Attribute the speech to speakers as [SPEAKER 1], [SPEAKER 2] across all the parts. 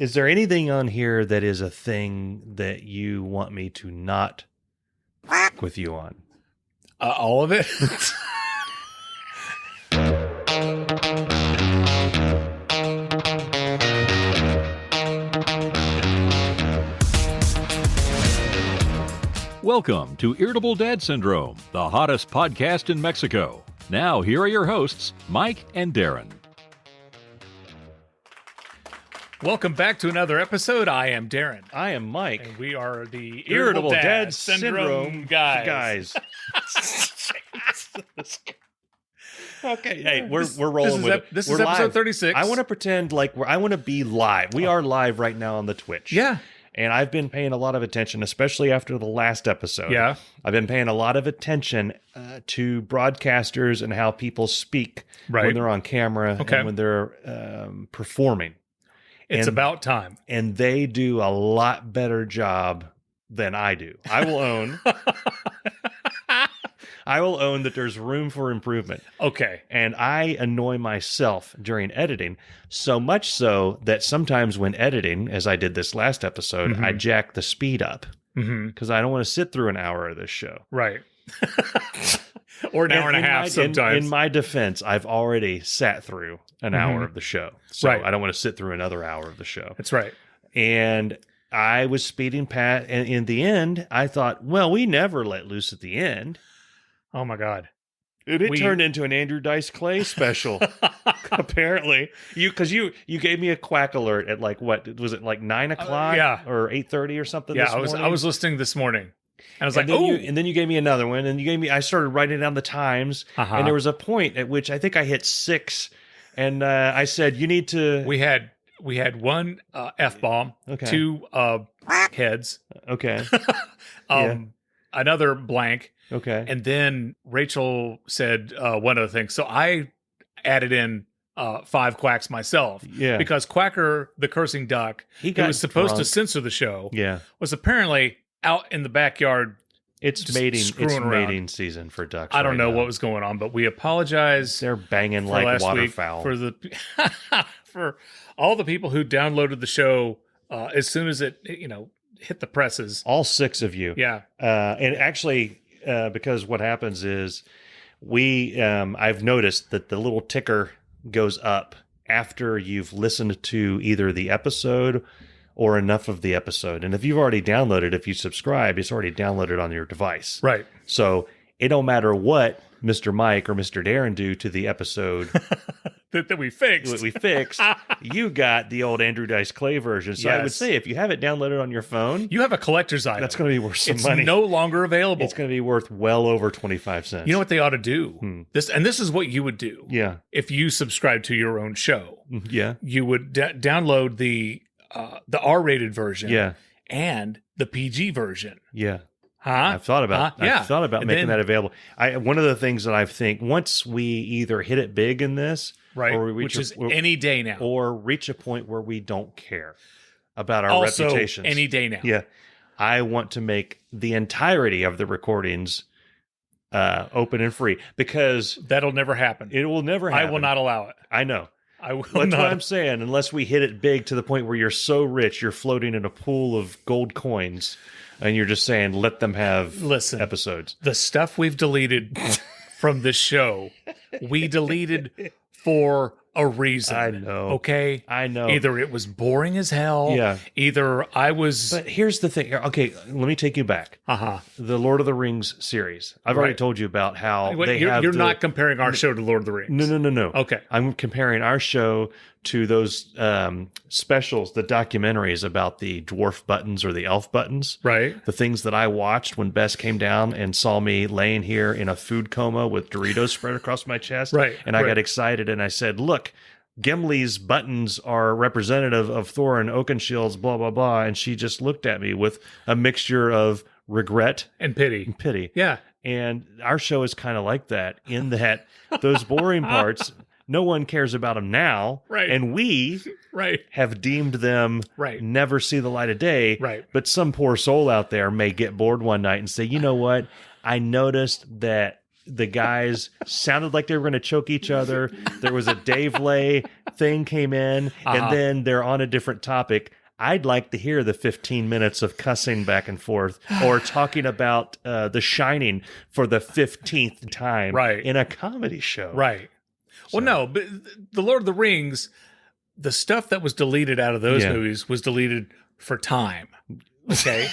[SPEAKER 1] Is there anything on here that is a thing that you want me to not with you on?
[SPEAKER 2] All of it?
[SPEAKER 3] Welcome to Irritable Dad Syndrome, the hottest podcast in Mexico. Now, here are your hosts, Mike and Darren.
[SPEAKER 2] Welcome back to another episode. I am Darren.
[SPEAKER 1] I am Mike.
[SPEAKER 2] And we are the
[SPEAKER 1] Irritable Dad Syndrome
[SPEAKER 2] guys.
[SPEAKER 1] Okay, hey, we're rolling with it.
[SPEAKER 2] This
[SPEAKER 1] We're
[SPEAKER 2] is episode
[SPEAKER 1] live.
[SPEAKER 2] 36.
[SPEAKER 1] I want to pretend like I want to be live. We are live right now on the Twitch.
[SPEAKER 2] Yeah.
[SPEAKER 1] And I've been paying a lot of attention, especially after the last episode.
[SPEAKER 2] Yeah.
[SPEAKER 1] I've been paying a lot of attention to broadcasters and how people speak when they're on camera and when they're performing.
[SPEAKER 2] It's about time.
[SPEAKER 1] And they do a lot better job than I do. I will own that there's room for improvement.
[SPEAKER 2] Okay.
[SPEAKER 1] And I annoy myself during editing, so much so that sometimes when editing, as I did this last episode, I jack the speed up because I don't want to sit through an hour of this show.
[SPEAKER 2] Right. Or an hour and a half sometimes.
[SPEAKER 1] In my defense, I've already sat through an hour of the show. So I don't want to sit through another hour of the show.
[SPEAKER 2] That's right.
[SPEAKER 1] And I was speeding past, and in the end, I thought, well, we never let loose at the end.
[SPEAKER 2] Oh, my God.
[SPEAKER 1] And it turned into an Andrew Dice Clay special, apparently. Because you gave me a quack alert at like, what, was it like 9 o'clock or 8:30 or something this morning?
[SPEAKER 2] I was listening this morning. And I was like,
[SPEAKER 1] and then you gave me another one, and I started writing down the times, and there was a point at which I think I hit 6, and I said, you need to...
[SPEAKER 2] We had one F-bomb, 2 heads.
[SPEAKER 1] Okay.
[SPEAKER 2] Another blank.
[SPEAKER 1] Okay.
[SPEAKER 2] And then Rachel said one other thing. So I added in 5 quacks myself. Yeah. Because Quacker, the cursing duck, who was supposed to censor the show, was apparently out in the backyard.
[SPEAKER 1] It's mating season for ducks.
[SPEAKER 2] I don't know what was going on, but we apologize.
[SPEAKER 1] They're banging like waterfowl.
[SPEAKER 2] For all the people who downloaded the show as soon as it hit the presses.
[SPEAKER 1] All 6 of you.
[SPEAKER 2] Yeah.
[SPEAKER 1] And actually, because what happens is I've noticed that the little ticker goes up after you've listened to either the episode or enough of the episode. And if you've already downloaded, if you subscribe, it's already downloaded on your device.
[SPEAKER 2] Right.
[SPEAKER 1] So it don't matter what Mr. Mike or Mr. Darren do to the episode
[SPEAKER 2] that we fixed.
[SPEAKER 1] What we fixed, you got the old Andrew Dice Clay version. So I would say if you have it downloaded on your phone,
[SPEAKER 2] you have a collector's item.
[SPEAKER 1] That's going to be worth some money.
[SPEAKER 2] It's no longer available.
[SPEAKER 1] It's going to be worth well over 25 cents.
[SPEAKER 2] You know what they ought to do? This is what you would do.
[SPEAKER 1] Yeah.
[SPEAKER 2] If you subscribe to your own show.
[SPEAKER 1] Yeah.
[SPEAKER 2] You would download the R-rated version and the PG version.
[SPEAKER 1] Yeah.
[SPEAKER 2] Huh?
[SPEAKER 1] I've thought about making that available. One of the things that I think once we either hit it big in this, or we reach
[SPEAKER 2] any day now,
[SPEAKER 1] or reach a point where we don't care about our reputations,
[SPEAKER 2] any day now.
[SPEAKER 1] Yeah, I want to make the entirety of the recordings open and free because
[SPEAKER 2] that'll never happen.
[SPEAKER 1] It will never happen.
[SPEAKER 2] I will not allow it.
[SPEAKER 1] I know.
[SPEAKER 2] That's
[SPEAKER 1] what I'm saying. Unless we hit it big to the point where you're so rich, you're floating in a pool of gold coins, and you're just saying, let them have episodes.
[SPEAKER 2] The stuff we've deleted from this show, we deleted for a reason.
[SPEAKER 1] I know.
[SPEAKER 2] Okay?
[SPEAKER 1] I know.
[SPEAKER 2] Either it was boring as hell.
[SPEAKER 1] Yeah.
[SPEAKER 2] Either I was...
[SPEAKER 1] But here's the thing. Okay, let me take you back. The Lord of the Rings series. I've already told you about how
[SPEAKER 2] You're not comparing our show to Lord of the Rings.
[SPEAKER 1] No.
[SPEAKER 2] Okay.
[SPEAKER 1] I'm comparing our show to those specials, the documentaries about the dwarf buttons or the elf buttons.
[SPEAKER 2] Right.
[SPEAKER 1] The things that I watched when Bess came down and saw me laying here in a food coma with Doritos spread across my chest.
[SPEAKER 2] Right.
[SPEAKER 1] And I got excited and I said, look, Gimli's buttons are representative of Thor and Oakenshield's blah, blah, blah. And she just looked at me with a mixture of regret
[SPEAKER 2] and pity.
[SPEAKER 1] Yeah. And our show is kind of like that in that those boring parts... No one cares about them now, and we have deemed them never see the light of day.
[SPEAKER 2] Right.
[SPEAKER 1] But some poor soul out there may get bored one night and say, you know what? I noticed that the guys sounded like they were going to choke each other. There was a Dave Lay thing came in, and then they're on a different topic. I'd like to hear the 15 minutes of cussing back and forth or talking about The Shining for the 15th time in a comedy show.
[SPEAKER 2] Right. So. Well, no, but The Lord of the Rings, the stuff that was deleted out of those movies was deleted for time. Okay.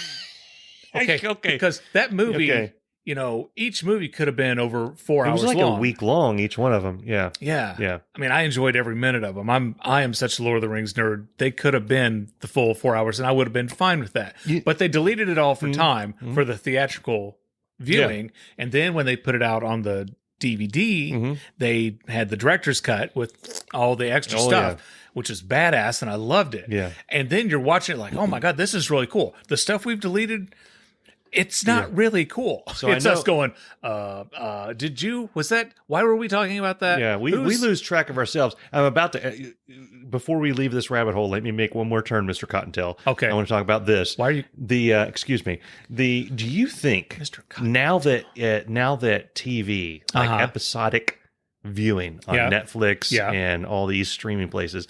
[SPEAKER 2] Okay. Because that movie, you know, each movie could have been over 4 hours long. It was like a
[SPEAKER 1] week long, each one of them. Yeah.
[SPEAKER 2] I mean, I enjoyed every minute of them. I am such a Lord of the Rings nerd. They could have been the full 4 hours, and I would have been fine with that. But they deleted it all for time for the theatrical viewing, and then when they put it out on the DVD, they had the director's cut with all the extra stuff, which is badass, and I loved it.
[SPEAKER 1] Yeah.
[SPEAKER 2] And then you're watching it like, oh my God, this is really cool. The stuff we've deleted, it's not really cool. So it's us going, why were we talking about that?
[SPEAKER 1] Yeah, we lose track of ourselves. I'm about to, before we leave this rabbit hole, let me make one more turn, Mr. Cottontail.
[SPEAKER 2] Okay.
[SPEAKER 1] I want to talk about this.
[SPEAKER 2] Why are you?
[SPEAKER 1] Excuse me. Do you think, Mr. Now that TV, like episodic viewing on Netflix and all these streaming places,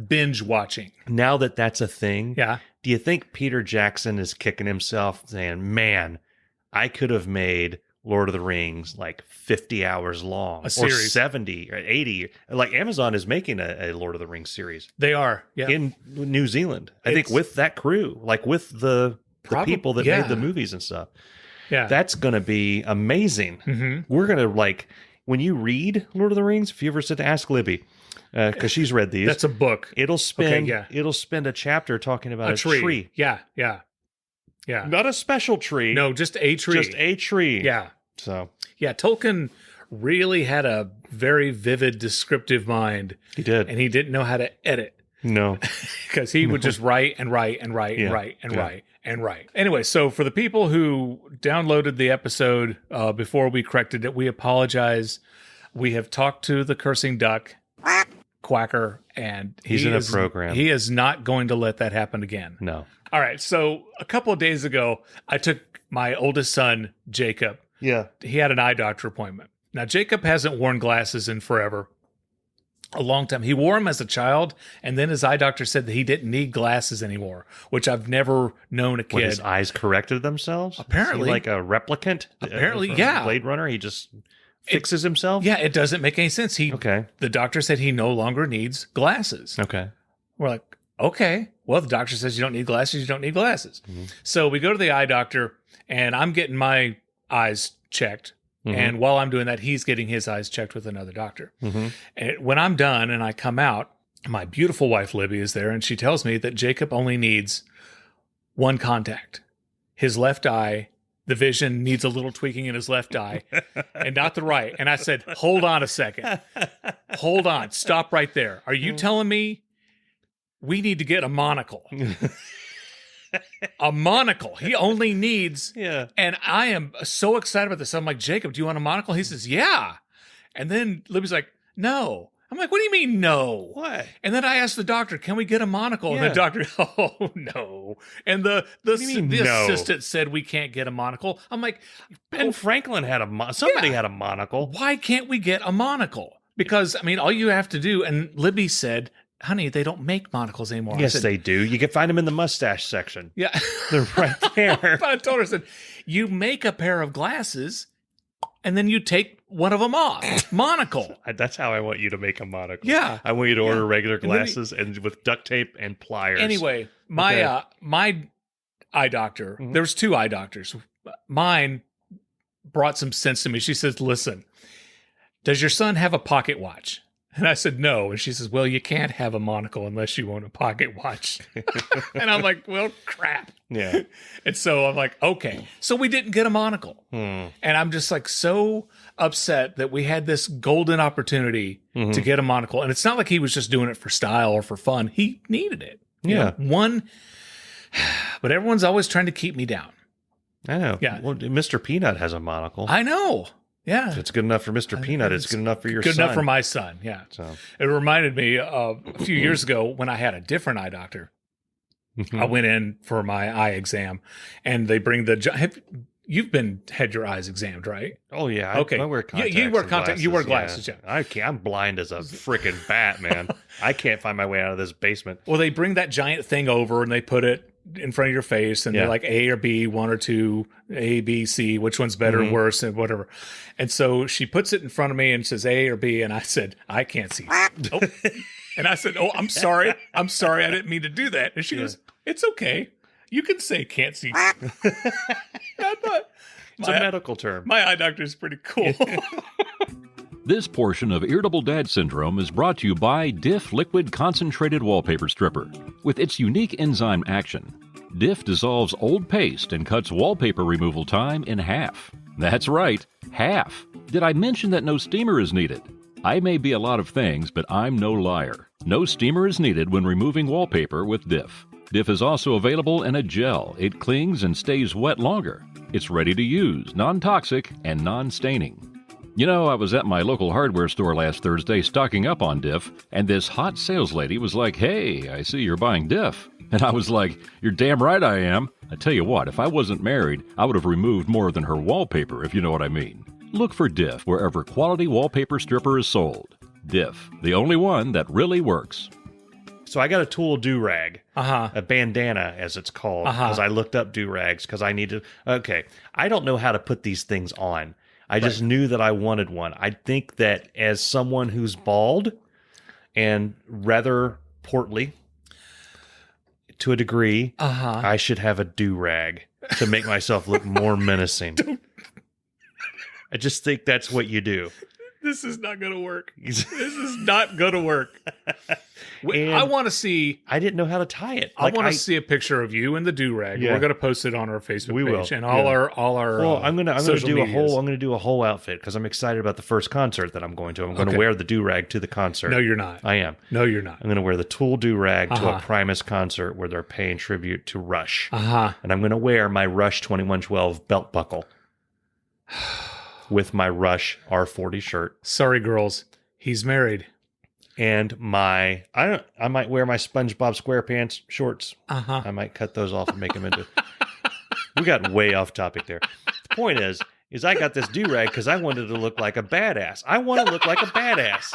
[SPEAKER 2] binge watching.
[SPEAKER 1] Now that that's a thing, do you think Peter Jackson is kicking himself saying, man, I could have made Lord of the Rings like 50 hours long, or 70 or 80? Like Amazon is making a Lord of the Rings series.
[SPEAKER 2] They are,
[SPEAKER 1] in New Zealand. I think with that crew, like with the people that made the movies and stuff.
[SPEAKER 2] Yeah.
[SPEAKER 1] That's going to be amazing. We're going to when you read Lord of the Rings, if you ever sit to Ask Libby, because she's read these.
[SPEAKER 2] That's a book.
[SPEAKER 1] It'll spend a chapter talking about a tree.
[SPEAKER 2] Yeah.
[SPEAKER 1] Not a special tree.
[SPEAKER 2] No, just a tree.
[SPEAKER 1] Just a tree.
[SPEAKER 2] Yeah.
[SPEAKER 1] So.
[SPEAKER 2] Yeah, Tolkien really had a very vivid, descriptive mind.
[SPEAKER 1] He did.
[SPEAKER 2] And he didn't know how to edit.
[SPEAKER 1] No.
[SPEAKER 2] Because he would just write and write and write and write and write and write. Anyway, so for the people who downloaded the episode before we corrected it, we apologize. We have talked to the cursing duck, Quacker, and
[SPEAKER 1] he's in a program.
[SPEAKER 2] He is not going to let that happen again.
[SPEAKER 1] No.
[SPEAKER 2] All right. So a couple of days ago, I took my oldest son, Jacob.
[SPEAKER 1] Yeah.
[SPEAKER 2] He had an eye doctor appointment. Now, Jacob hasn't worn glasses in forever. A long time. He wore them as a child, and then his eye doctor said that he didn't need glasses anymore, which I've never known a kid.
[SPEAKER 1] His eyes corrected themselves?
[SPEAKER 2] Apparently.
[SPEAKER 1] Like a replicant?
[SPEAKER 2] Apparently, yeah.
[SPEAKER 1] Blade Runner? He just fixes himself?
[SPEAKER 2] Yeah, it doesn't make any sense. The doctor said he no longer needs glasses.
[SPEAKER 1] Okay.
[SPEAKER 2] We're like, okay. Well, the doctor says you don't need glasses, you don't need glasses. So we go to the eye doctor, and I'm getting my eyes checked. And while I'm doing that, he's getting his eyes checked with another doctor. And when I'm done and I come out, my beautiful wife, Libby, is there, and she tells me that Jacob only needs one contact. His left eye, the vision needs a little tweaking in his left eye and not the right. And I said, hold on a second. Hold on. Stop right there. Are you telling me we need to get a monocle? A monocle. He only needs.
[SPEAKER 1] Yeah.
[SPEAKER 2] And I am so excited about this. I'm like, Jacob, do you want a monocle? He says, yeah. And then Libby's like, no. I'm like, what do you mean, no?
[SPEAKER 1] What?
[SPEAKER 2] And then I asked the doctor, can we get a monocle?
[SPEAKER 1] Yeah.
[SPEAKER 2] And the doctor, oh, no. And the assistant said we can't get a monocle. I'm like,
[SPEAKER 1] Ben Franklin had somebody had a monocle.
[SPEAKER 2] Why can't we get a monocle? Because, I mean, all you have to do, and Libby said, honey, they don't make monocles anymore.
[SPEAKER 1] Yes, they do. You can find them in the mustache section.
[SPEAKER 2] Yeah.
[SPEAKER 1] They're right there.
[SPEAKER 2] But I told her, I said, you make a pair of glasses and then you take one of them off. Monocle.
[SPEAKER 1] That's how I want you to make a monocle.
[SPEAKER 2] Yeah.
[SPEAKER 1] I want you to order regular glasses and with duct tape and pliers.
[SPEAKER 2] Anyway, my eye doctor, there was two eye doctors. Mine brought some sense to me. She says, listen, does your son have a pocket watch? And I said, no. And she says, well, you can't have a monocle unless you own a pocket watch. And I'm like, well, crap.
[SPEAKER 1] Yeah.
[SPEAKER 2] And so I'm like, okay. So we didn't get a monocle. And I'm just like so upset that we had this golden opportunity to get a monocle. And it's not like he was just doing it for style or for fun. He needed it.
[SPEAKER 1] Yeah.
[SPEAKER 2] But everyone's always trying to keep me down.
[SPEAKER 1] I know.
[SPEAKER 2] Yeah.
[SPEAKER 1] Well, Mr. Peanut has a monocle.
[SPEAKER 2] I know. Yeah.
[SPEAKER 1] If it's good enough for Mr. Peanut, it's good enough for your son.
[SPEAKER 2] Good enough for my son, yeah.
[SPEAKER 1] So.
[SPEAKER 2] It reminded me a few years ago when I had a different eye doctor. I went in for my eye exam, and they bring you've had your eyes examined, right?
[SPEAKER 1] Oh yeah.
[SPEAKER 2] Okay.
[SPEAKER 1] I wear contacts.
[SPEAKER 2] You wear contacts. You wear glasses. Yeah.
[SPEAKER 1] I'm blind as a freaking bat, man. I can't find my way out of this basement.
[SPEAKER 2] Well, they bring that giant thing over and they put it in front of your face, and they're like A or B, 1 or 2, A, B, C, which one's better or worse, and whatever. And so she puts it in front of me and says A or B, and I said, I can't see. Oh. And I said, oh, I'm sorry. I didn't mean to do that. And she goes, it's okay. You can say can't see. I thought,
[SPEAKER 1] it's a medical term.
[SPEAKER 2] My eye doctor is pretty cool.
[SPEAKER 3] This portion of Irritable Dad Syndrome is brought to you by Diff Liquid Concentrated Wallpaper Stripper. With its unique enzyme action, Diff dissolves old paste and cuts wallpaper removal time in half. That's right, half. Did I mention that no steamer is needed? I may be a lot of things, but I'm no liar. No steamer is needed when removing wallpaper with Diff. Diff is also available in a gel. It clings and stays wet longer. It's ready to use, non-toxic, and non-staining. You know, I was at my local hardware store last Thursday stocking up on Diff, and this hot sales lady was like, hey, I see you're buying Diff. And I was like, you're damn right I am. I tell you what, if I wasn't married, I would have removed more than her wallpaper, if you know what I mean. Look for Diff wherever quality wallpaper stripper is sold. Diff, the only one that really works.
[SPEAKER 1] So I got a tool do-rag, a bandana as it's called, because I looked up do-rags because I needed. Okay, I don't know how to put these things on. I just knew that I wanted one. I think that as someone who's bald and rather portly to a degree, I should have a do-rag to make myself look more menacing. I just think that's what you do.
[SPEAKER 2] This is not going to work. This is not going to work. I want to see.
[SPEAKER 1] I didn't know how to tie it.
[SPEAKER 2] I want to see a picture of you in the do-rag. Yeah. We're going to post it on our Facebook page and all our.
[SPEAKER 1] Well, I'm going to do a whole outfit because I'm excited about the first concert that I'm going to. I'm going to wear the do-rag to the concert.
[SPEAKER 2] No, you're not.
[SPEAKER 1] I am.
[SPEAKER 2] No, you're not.
[SPEAKER 1] I'm going to wear the Tool do-rag to a Primus concert where they're paying tribute to Rush. And I'm going to wear my Rush 2112 belt buckle. With my Rush R40 shirt.
[SPEAKER 2] Sorry, girls. He's married.
[SPEAKER 1] And I might wear my SpongeBob SquarePants shorts. I might cut those off and make them into. We got way off topic there. The point is I got this do-rag because I wanted to look like a badass. I want to look like a badass.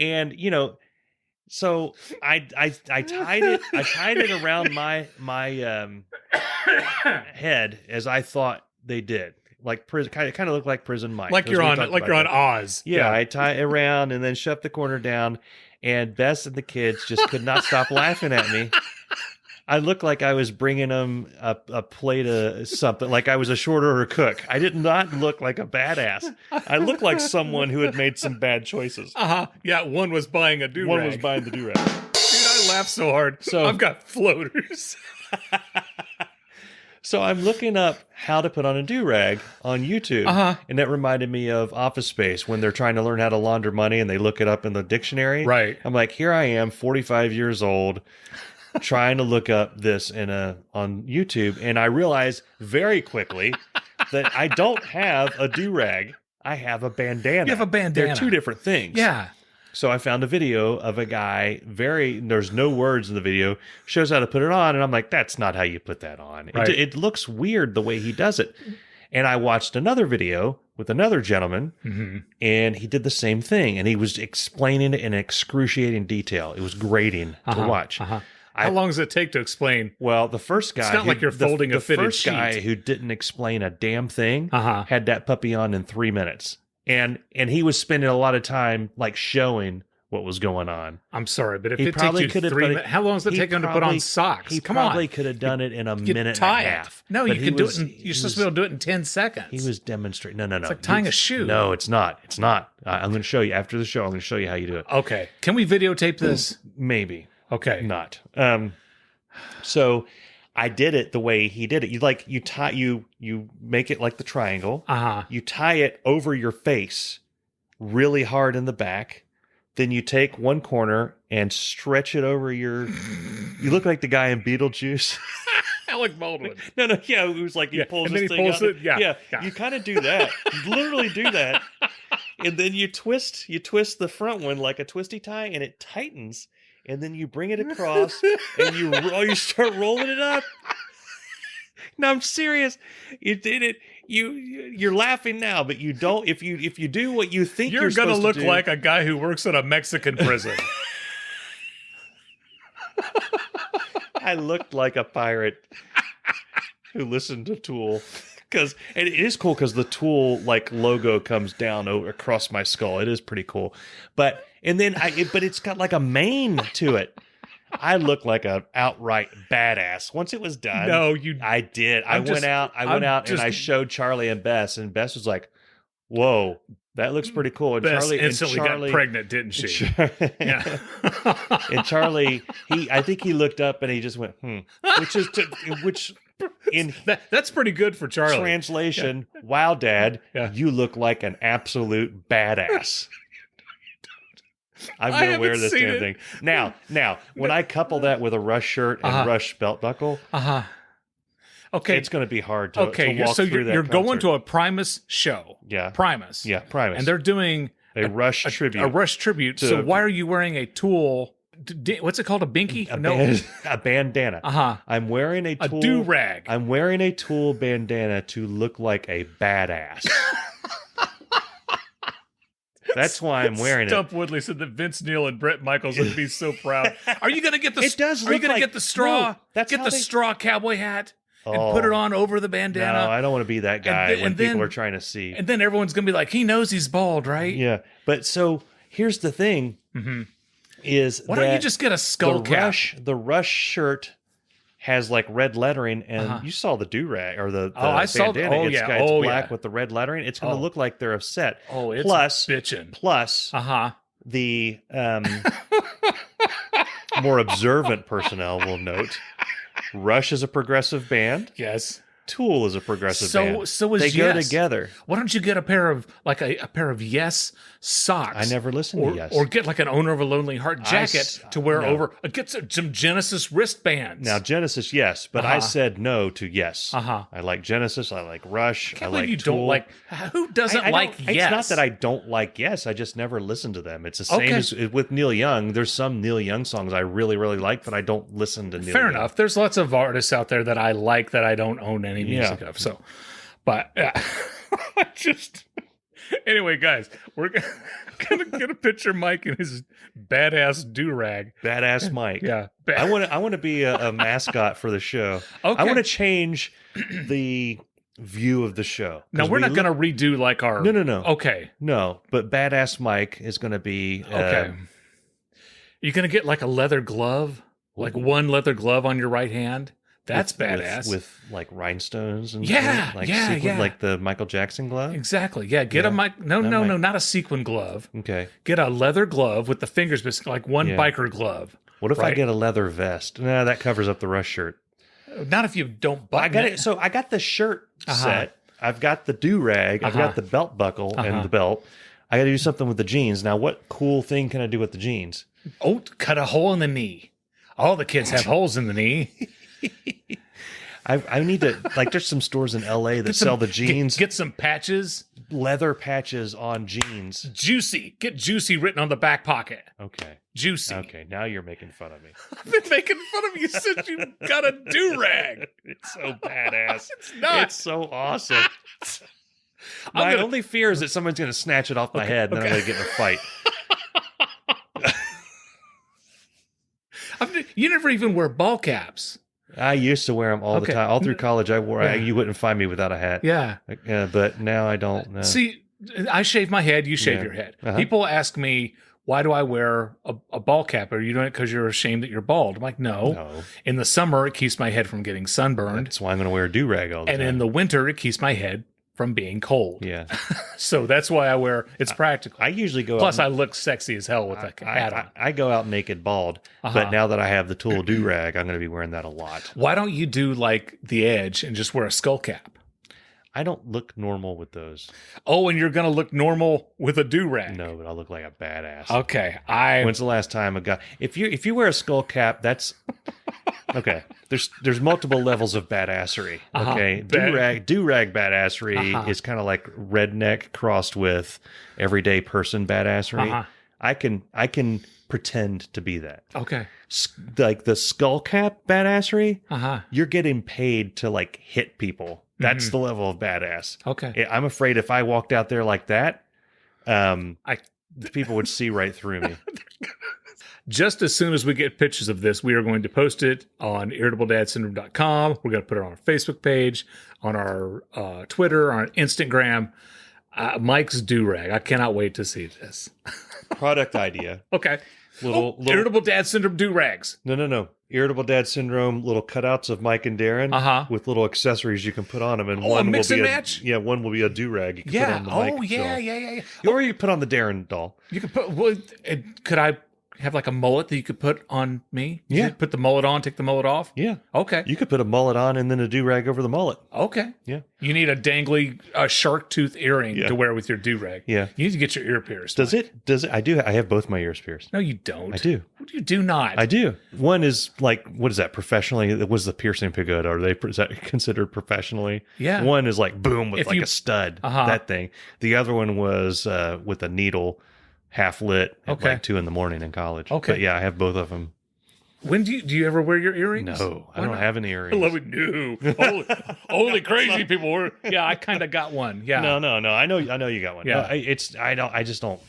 [SPEAKER 1] And so I tied it around my head as I thought they did. Like prison, kind of look like Prison Mike.
[SPEAKER 2] Like you're on Oz.
[SPEAKER 1] Yeah, I tie it around and then shove the corner down, and Bess and the kids just could not stop laughing at me. I looked like I was bringing them a plate of something, like I was a short order cook. I did not look like a badass. I looked like someone who had made some bad choices.
[SPEAKER 2] Yeah, one was buying a do-rag.
[SPEAKER 1] One was buying the do-rag.
[SPEAKER 2] Dude, I laughed so hard. So I've got floaters.
[SPEAKER 1] So I'm looking up how to put on a do-rag on YouTube, and that reminded me of Office Space when they're trying to learn how to launder money and they look it up in the dictionary.
[SPEAKER 2] Right.
[SPEAKER 1] I'm like, here I am, 45 years old, trying to look up this on YouTube, and I realize very quickly that I don't have a do-rag. I have a bandana.
[SPEAKER 2] You have a bandana.
[SPEAKER 1] They're two different things.
[SPEAKER 2] Yeah.
[SPEAKER 1] So I found a video of a guy, there's no words in the video, shows how to put it on, and I'm like, that's not how you put that on. Right. It looks weird the way he does it. And I watched another video with another gentleman, and he did the same thing, and he was explaining it in excruciating detail. It was grating to watch.
[SPEAKER 2] How long does it take to explain?
[SPEAKER 1] Well, the first guy...
[SPEAKER 2] It's not like you're folding a fitted sheet.
[SPEAKER 1] The first guy who didn't explain a damn thing had that puppy on in 3 minutes. And he was spending a lot of time like showing what was going on.
[SPEAKER 2] I'm sorry, but if it takes you 3 minutes, how long does it take him to put on socks?
[SPEAKER 1] He probably could have done it in a minute and a half.
[SPEAKER 2] No, you could do it. You're supposed to be able to do it in 10 seconds.
[SPEAKER 1] He was demonstrating. No.
[SPEAKER 2] It's like tying a shoe.
[SPEAKER 1] No, it's not. It's not. I'm going to show you after the show. I'm going to show you how you do it.
[SPEAKER 2] Okay. Can we videotape this?
[SPEAKER 1] Maybe.
[SPEAKER 2] Okay.
[SPEAKER 1] Not. So I did it the way he did it. You make it like the triangle. You tie it over your face really hard in the back. Then you take one corner and stretch it over you look like the guy in Beetlejuice.
[SPEAKER 2] Alec Baldwin.
[SPEAKER 1] No, yeah, it was like he pulls this thing out. Yeah. You kind of do that. You literally do that. And then you twist the front one like a twisty tie, and it tightens. And then you bring it across, and you start rolling it up. No, I'm serious. You did it. You're laughing now, but you don't. If you do what you think you're
[SPEAKER 2] gonna
[SPEAKER 1] supposed
[SPEAKER 2] look
[SPEAKER 1] to do,
[SPEAKER 2] like a guy who works in a Mexican prison.
[SPEAKER 1] I looked like a pirate who listened to Tool. And it is cool because the Tool like logo comes down across my skull. It is pretty cool. But it's got like a mane to it. I look like a outright badass. Once it was done,
[SPEAKER 2] no,
[SPEAKER 1] I did. I went out and I showed Charlie and Bess, and Bess was like, "Whoa, that looks pretty cool." And
[SPEAKER 2] Bess
[SPEAKER 1] Charlie
[SPEAKER 2] instantly got pregnant, didn't she?
[SPEAKER 1] Yeah. And Charlie, I think he looked up and he just went, which in
[SPEAKER 2] that's pretty good for Charlie.
[SPEAKER 1] Translation, wow, Dad, you look like an absolute badass. I'm going to wear this damn thing. Now, when I couple that with a Rush shirt and Rush belt buckle,
[SPEAKER 2] okay,
[SPEAKER 1] it's going to be hard to walk through that.
[SPEAKER 2] You're going to a Primus show.
[SPEAKER 1] Yeah.
[SPEAKER 2] Primus.
[SPEAKER 1] Yeah, Primus.
[SPEAKER 2] And they're doing
[SPEAKER 1] a Rush tribute.
[SPEAKER 2] A Rush tribute. So why are you wearing a Tool... What's it called? A binky?
[SPEAKER 1] A bandana. I'm wearing a Tool...
[SPEAKER 2] A do-rag.
[SPEAKER 1] I'm wearing a Tool bandana to look like a badass. That's why I'm wearing it.
[SPEAKER 2] Stump Woodley said that Vince Neil and Bret Michaels would be so proud. Are you going to get the?
[SPEAKER 1] It does.
[SPEAKER 2] Are you going to
[SPEAKER 1] like,
[SPEAKER 2] get the straw?
[SPEAKER 1] No,
[SPEAKER 2] get the straw cowboy hat and put it on over the bandana.
[SPEAKER 1] No, I don't want to be that guy when people are trying to see.
[SPEAKER 2] And then everyone's going to be like, he knows he's bald, right?
[SPEAKER 1] Yeah. But so here's the thing: is
[SPEAKER 2] why don't you just get a skull cap?
[SPEAKER 1] The Rush shirt has like red lettering, and you saw the do-rag or the bandana. It's black with the red lettering. It's going to look like they're upset.
[SPEAKER 2] Oh, it's bitching.
[SPEAKER 1] Plus, the more observant personnel will note Rush is a progressive band.
[SPEAKER 2] Yes.
[SPEAKER 1] Tool is a progressive band.
[SPEAKER 2] So is
[SPEAKER 1] they
[SPEAKER 2] Yes.
[SPEAKER 1] go together.
[SPEAKER 2] Why don't you get a pair of Yes socks?
[SPEAKER 1] I never listened to Yes.
[SPEAKER 2] Or get like an Owner of a Lonely Heart jacket to wear over. Get some Genesis wristbands.
[SPEAKER 1] Now Genesis, yes, but I said no to Yes. I like Genesis. I like Rush. I like
[SPEAKER 2] you
[SPEAKER 1] Tool.
[SPEAKER 2] Don't like. Who doesn't like Yes?
[SPEAKER 1] It's not that I don't like Yes. I just never listened to them. It's the same as with Neil Young. There's some Neil Young songs I really, really like, but I don't listen to Neil Young.
[SPEAKER 2] Fair enough. There's lots of artists out there that I like that I don't own any music of. So, but anyway, guys, we're gonna get a picture of Mike in his badass do-rag.
[SPEAKER 1] Badass Mike.
[SPEAKER 2] Yeah.
[SPEAKER 1] I want to be a mascot for the show.
[SPEAKER 2] Okay.
[SPEAKER 1] I want to change the view of the show.
[SPEAKER 2] Now we're not going to redo like our.
[SPEAKER 1] No.
[SPEAKER 2] Okay.
[SPEAKER 1] No, but Badass Mike is going to be.
[SPEAKER 2] Okay. You're going to get like a leather glove, like one leather glove on your right hand. That's badass.
[SPEAKER 1] With like rhinestones and
[SPEAKER 2] like
[SPEAKER 1] the Michael Jackson glove.
[SPEAKER 2] Exactly. Yeah. Get a Mike. No, not a sequin glove.
[SPEAKER 1] Okay.
[SPEAKER 2] Get a leather glove with the fingers, like one biker glove.
[SPEAKER 1] What if I get a leather vest? Nah, that covers up the Rush shirt.
[SPEAKER 2] Not if you don't button it.
[SPEAKER 1] So I got the shirt set. I've got the do-rag. I've got the belt buckle and the belt. I got to do something with the jeans. Now, what cool thing can I do with the jeans?
[SPEAKER 2] Oh, cut a hole in the knee. All the kids have holes in the knee.
[SPEAKER 1] I need to, like, there's some stores in LA that sell the jeans.
[SPEAKER 2] Get some patches.
[SPEAKER 1] Leather patches on jeans.
[SPEAKER 2] Juicy. Get Juicy written on the back pocket.
[SPEAKER 1] Okay.
[SPEAKER 2] Juicy.
[SPEAKER 1] Okay, now you're making fun of me.
[SPEAKER 2] I've been making fun of you since you got a do-rag.
[SPEAKER 1] It's so badass.
[SPEAKER 2] It's not.
[SPEAKER 1] It's so awesome. My only fear is that someone's going to snatch it off my head and then I'm going to get in a fight.
[SPEAKER 2] You never even wear ball caps.
[SPEAKER 1] I used to wear them all the time. All through college, I wore. You wouldn't find me without a hat.
[SPEAKER 2] Yeah.
[SPEAKER 1] But now I don't. No.
[SPEAKER 2] See, I shave my head. You shave your head. People ask me, why do I wear a ball cap? Are you doing it because you're ashamed that you're bald? I'm like, no. In the summer, it keeps my head from getting sunburned.
[SPEAKER 1] That's why I'm going to wear a do-rag all the time.
[SPEAKER 2] And in the winter, it keeps my head from being cold.
[SPEAKER 1] Yeah.
[SPEAKER 2] So that's why I wear. It's practical.
[SPEAKER 1] I usually go.
[SPEAKER 2] Plus, I look sexy as hell with a hat on.
[SPEAKER 1] I go out naked, bald. But now that I have the Tool do-rag, I'm going to be wearing that a lot.
[SPEAKER 2] Why don't you do like the Edge and just wear a skull cap?
[SPEAKER 1] I don't look normal with those.
[SPEAKER 2] Oh, and you're going to look normal with a do-rag.
[SPEAKER 1] No, but I'll look like a badass.
[SPEAKER 2] Okay.
[SPEAKER 1] When's the last time a guy... If you wear a skull cap, that's... Okay. There's multiple levels of badassery. Okay. Do-rag badassery is kind of like redneck crossed with everyday person badassery. I can pretend to be that.
[SPEAKER 2] Okay.
[SPEAKER 1] Like the skull cap badassery,
[SPEAKER 2] uh-huh.
[SPEAKER 1] You're getting paid to like hit people. That's the level of badass.
[SPEAKER 2] Okay.
[SPEAKER 1] I'm afraid if I walked out there like that, people would see right through me.
[SPEAKER 2] Just as soon as we get pictures of this, we are going to post it on irritabledadsyndrome.com. We're going to put it on our Facebook page, on our Twitter, on our Instagram. Mike's do-rag. I cannot wait to see this.
[SPEAKER 1] Product idea.
[SPEAKER 2] Okay.
[SPEAKER 1] Little
[SPEAKER 2] Irritable Dad Syndrome do-rags.
[SPEAKER 1] No. Irritable Dad Syndrome, little cutouts of Mike and Darren with little accessories you can put on them. And one
[SPEAKER 2] a mix
[SPEAKER 1] will be
[SPEAKER 2] and match?
[SPEAKER 1] One will be a do-rag. You can put on the Mike
[SPEAKER 2] yeah.
[SPEAKER 1] Or you can put on the Darren doll.
[SPEAKER 2] You could put, could I have like a mullet that you could put on me?
[SPEAKER 1] Yeah.
[SPEAKER 2] Put the mullet on, take the mullet off?
[SPEAKER 1] Yeah.
[SPEAKER 2] Okay.
[SPEAKER 1] You could put a mullet on and then a do-rag over the mullet.
[SPEAKER 2] Okay.
[SPEAKER 1] Yeah.
[SPEAKER 2] You need a dangly shark tooth earring to wear with your do-rag.
[SPEAKER 1] Yeah.
[SPEAKER 2] You need to get your ear pierced.
[SPEAKER 1] Does it? I do. I have both my ears pierced.
[SPEAKER 2] No, you don't.
[SPEAKER 1] I do.
[SPEAKER 2] You do not.
[SPEAKER 1] I do. One is like, what is that professionally? Was the piercing pagoda? Is that considered professionally?
[SPEAKER 2] Yeah.
[SPEAKER 1] One is like boom with a stud, that thing. The other one was with a needle half lit at like 2 a.m. in college.
[SPEAKER 2] Okay.
[SPEAKER 1] But yeah, I have both of them.
[SPEAKER 2] When do you ever wear your earrings?
[SPEAKER 1] No, I don't have an earring.
[SPEAKER 2] I love it. No. Only crazy people wear. Yeah, I kind of got one. Yeah.
[SPEAKER 1] No. I know you got one.
[SPEAKER 2] Yeah.
[SPEAKER 1] No, I just don't.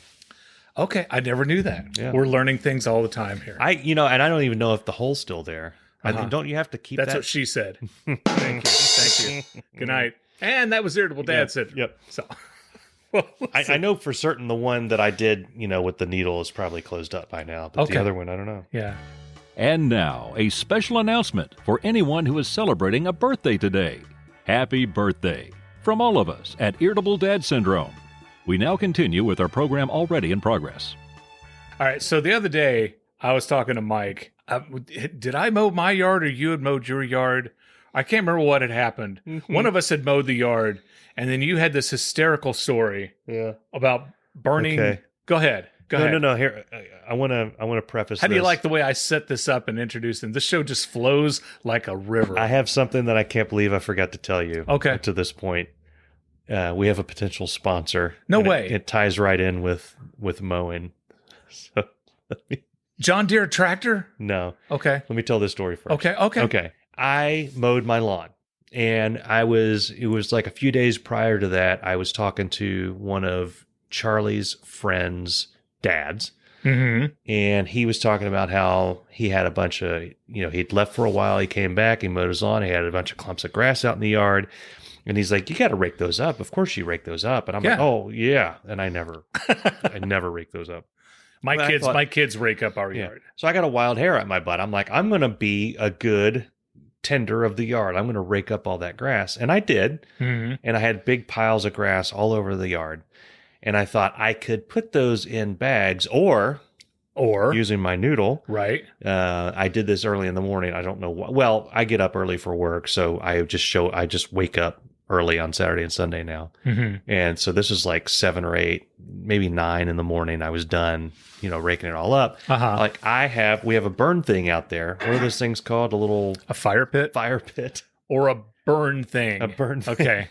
[SPEAKER 2] Okay, I never knew that.
[SPEAKER 1] Yeah.
[SPEAKER 2] We're learning things all the time here.
[SPEAKER 1] And I don't even know if the hole's still there. Don't you have to keep
[SPEAKER 2] That's
[SPEAKER 1] that?
[SPEAKER 2] what she said. Thank you. Good night. And that was Irritable Dad Syndrome.
[SPEAKER 1] Yep.
[SPEAKER 2] So
[SPEAKER 1] I know for certain the one that I did, with the needle is probably closed up by now. But the other one, I don't know.
[SPEAKER 2] Yeah.
[SPEAKER 3] And now, a special announcement for anyone who is celebrating a birthday today. Happy birthday from all of us at Irritable Dad Syndrome. We now continue with our program already in progress.
[SPEAKER 2] All right. So the other day, I was talking to Mike. Did I mow my yard or you had mowed your yard? I can't remember what had happened. Mm-hmm. One of us had mowed the yard, and then you had this hysterical story about burning.
[SPEAKER 1] Okay.
[SPEAKER 2] Go ahead.
[SPEAKER 1] No. Here, I want to preface.
[SPEAKER 2] How do you like the way I set this up and introduce them? This show just flows like a river.
[SPEAKER 1] I have something that I can't believe I forgot to tell you.
[SPEAKER 2] Okay.
[SPEAKER 1] To this point, we have a potential sponsor.
[SPEAKER 2] No way.
[SPEAKER 1] It ties right in with mowing. So
[SPEAKER 2] John Deere tractor?
[SPEAKER 1] No.
[SPEAKER 2] Okay.
[SPEAKER 1] Let me tell this story first.
[SPEAKER 2] Okay.
[SPEAKER 1] I mowed my lawn, and it was like a few days prior to that, I was talking to one of Charlie's friends' dads, and he was talking about how he had a bunch of, he'd left for a while, he came back, he mowed his lawn, he had a bunch of clumps of grass out in the yard, and he's like, you got to rake those up. Of course you rake those up. And I'm like, oh yeah. And I never rake those up.
[SPEAKER 2] My kids rake up our yard.
[SPEAKER 1] So I got a wild hair at my butt. I'm like, I'm going to be a good tender of the yard. I'm going to rake up all that grass. And I did. Mm-hmm. And I had big piles of grass all over the yard. And I thought I could put those in bags or using my noodle.
[SPEAKER 2] Right.
[SPEAKER 1] I did this early in the morning. I don't know what. Well, I get up early for work. So I just wake up early on Saturday and Sunday now. Mm-hmm. And so this is like 7 or 8, maybe 9 in the morning. I was done, raking it all up. Like we have a burn thing out there. What are those things called? A
[SPEAKER 2] fire pit?
[SPEAKER 1] Fire pit.
[SPEAKER 2] Or a burn thing.
[SPEAKER 1] A burn thing.
[SPEAKER 2] Okay.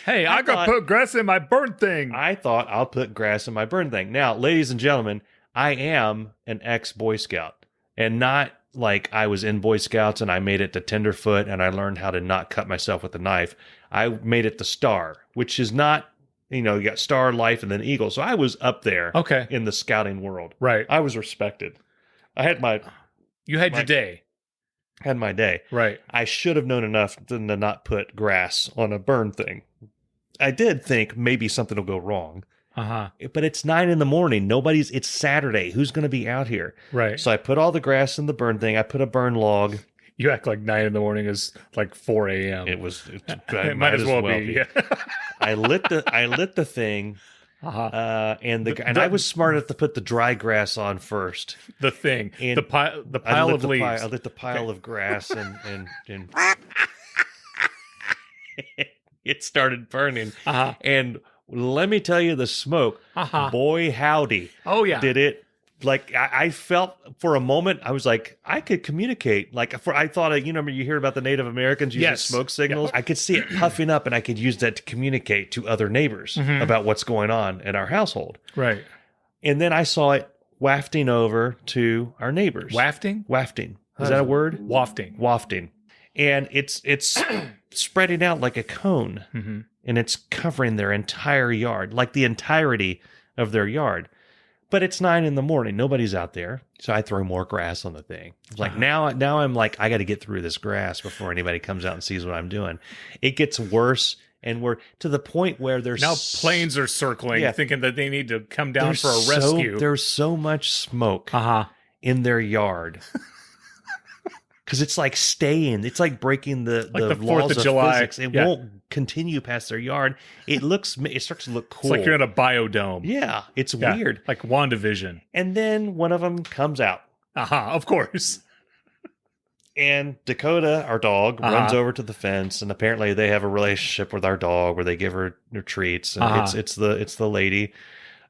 [SPEAKER 2] Hey, I got to put grass in my burn thing.
[SPEAKER 1] I thought I'll put grass in my burn thing. Now, ladies and gentlemen, I am an ex-Boy Scout, and not like I was in Boy Scouts and I made it to tenderfoot and I learned how to not cut myself with a knife. I made it to Star, which is not, you got Star, Life, and then Eagle. So I was up there in the scouting world.
[SPEAKER 2] Right.
[SPEAKER 1] I was respected. I had
[SPEAKER 2] You had your day.
[SPEAKER 1] Had my day. Right. I should have known enough to not put grass on a burn thing. I did think maybe something will go wrong. But it's 9 in the morning. It's Saturday. Who's going to be out here? Right. So I put all the grass in the burn thing. I put a burn log.
[SPEAKER 2] You act like 9 in the morning is like 4 a.m.
[SPEAKER 1] It
[SPEAKER 2] might as well be. Yeah.
[SPEAKER 1] I lit the thing. And I was smart enough to put the dry grass on first.
[SPEAKER 2] The thing. And the pile of leaves.
[SPEAKER 1] I lit the pile of grass and it started burning. And let me tell you, the smoke, boy howdy.
[SPEAKER 2] Oh, yeah.
[SPEAKER 1] Did it. Like, I felt for a moment, I was like, I could communicate. Like, I thought, you hear about the Native Americans using smoke signals. Yeah. I could see it puffing up, and I could use that to communicate to other neighbors about what's going on in our household.
[SPEAKER 2] Right.
[SPEAKER 1] And then I saw it wafting over to our neighbors.
[SPEAKER 2] Wafting?
[SPEAKER 1] Wafting. Is that a word?
[SPEAKER 2] Wafting.
[SPEAKER 1] Wafting. And it's spreading out like a cone.
[SPEAKER 2] Mm-hmm.
[SPEAKER 1] And it's covering their entire yard, like the entirety of their yard. But it's 9 a.m. Nobody's out there. So I throw more grass on the thing. Like now I'm like, I got to get through this grass before anybody comes out and sees what I'm doing. It gets worse. And we're to the point where there's
[SPEAKER 2] now planes are circling, thinking that they need to come down for a rescue.
[SPEAKER 1] There's so much smoke in their yard. Because it's like staying. It's like breaking the laws of July. Physics. It won't continue past their yard. It starts to look cool.
[SPEAKER 2] It's like you're in a biodome.
[SPEAKER 1] Yeah, it's weird.
[SPEAKER 2] Like WandaVision.
[SPEAKER 1] And then one of them comes out.
[SPEAKER 2] Of course.
[SPEAKER 1] And Dakota, our dog, runs over to the fence, and apparently they have a relationship with our dog where they give her treats. And it's the lady,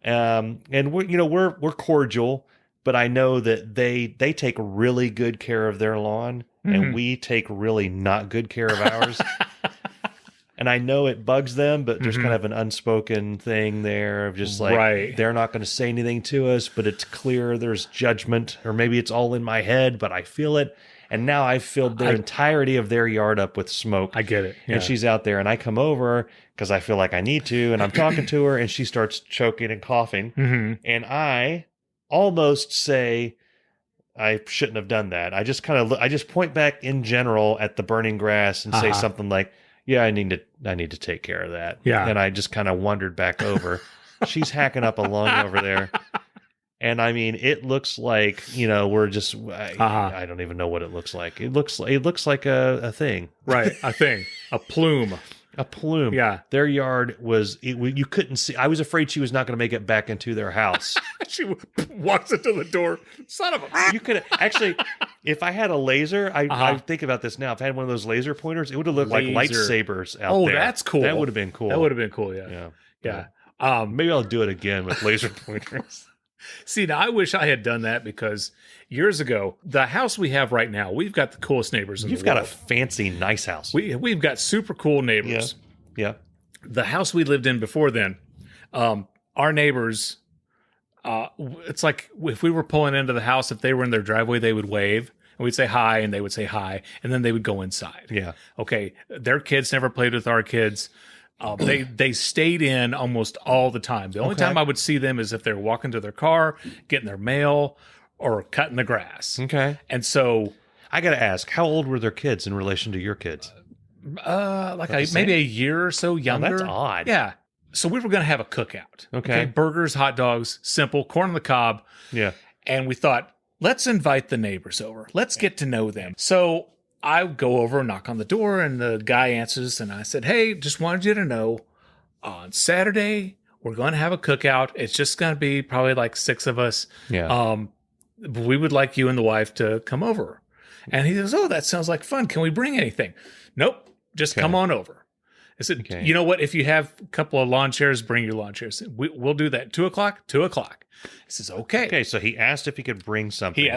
[SPEAKER 1] and we're cordial. But I know that they take really good care of their lawn, and we take really not good care of ours. And I know it bugs them, but there's kind of an unspoken thing there of just like, they're not going to say anything to us, but it's clear there's judgment, or maybe it's all in my head, but I feel it. And now I've filled the entirety of their yard up with smoke.
[SPEAKER 2] I get it. Yeah.
[SPEAKER 1] And she's out there, and I come over because I feel like I need to, and I'm talking to her, and she starts choking and coughing. And I almost say I shouldn't have done that. I just point back in general at the burning grass and say something like, "Yeah, I need to take care of that."
[SPEAKER 2] Yeah.
[SPEAKER 1] And I just kind of wandered back over. She's hacking up a lung over there. And I mean, it looks like, we're just, I don't even know what it looks like. It looks like a thing.
[SPEAKER 2] Right. A thing. A plume.
[SPEAKER 1] A plume.
[SPEAKER 2] Yeah.
[SPEAKER 1] Their yard you couldn't see. I was afraid she was not going to make it back into their house.
[SPEAKER 2] She walks into the door. Son of a.
[SPEAKER 1] You could actually, if I had a laser, I think about this now. If I had one of those laser pointers, it would have looked like lightsabers out there.
[SPEAKER 2] Oh, that's cool.
[SPEAKER 1] That would have been cool.
[SPEAKER 2] Yeah.
[SPEAKER 1] Maybe I'll do it again with laser pointers.
[SPEAKER 2] See, now I wish I had done that because years ago, the house we have right now, we've got the coolest neighbors in the world.
[SPEAKER 1] You've got a fancy, nice house.
[SPEAKER 2] We've got super cool neighbors.
[SPEAKER 1] Yeah.
[SPEAKER 2] The house we lived in before then, our neighbors, it's like if we were pulling into the house, if they were in their driveway, they would wave. And we'd say hi, and they would say hi, and then they would go inside.
[SPEAKER 1] Yeah.
[SPEAKER 2] Okay. Their kids never played with our kids. They stayed in almost all the time. The only time I would see them is if they're walking to their car, getting their mail, or cutting the grass.
[SPEAKER 1] Okay.
[SPEAKER 2] And so
[SPEAKER 1] I got to ask, how old were their kids in relation to your kids?
[SPEAKER 2] Maybe a year or so younger.
[SPEAKER 1] Oh, that's odd.
[SPEAKER 2] Yeah. So we were going to have a cookout. Okay. Burgers, hot dogs, simple, corn on the cob.
[SPEAKER 1] Yeah.
[SPEAKER 2] And we thought, let's invite the neighbors over. Let's get to know them. So I go over and knock on the door, and the guy answers, and I said, "Hey, just wanted you to know, on Saturday, we're going to have a cookout. It's just going to be probably like 6 of us.
[SPEAKER 1] Yeah.
[SPEAKER 2] We would like you and the wife to come over." And he goes, "Oh, that sounds like fun. Can we bring anything?" "Nope, just come on over." I said, "You know what? If you have a couple of lawn chairs, bring your lawn chairs. We'll do that. 2:00? 2:00. He says, "Okay."
[SPEAKER 1] Okay, so he asked if he could bring something.
[SPEAKER 2] He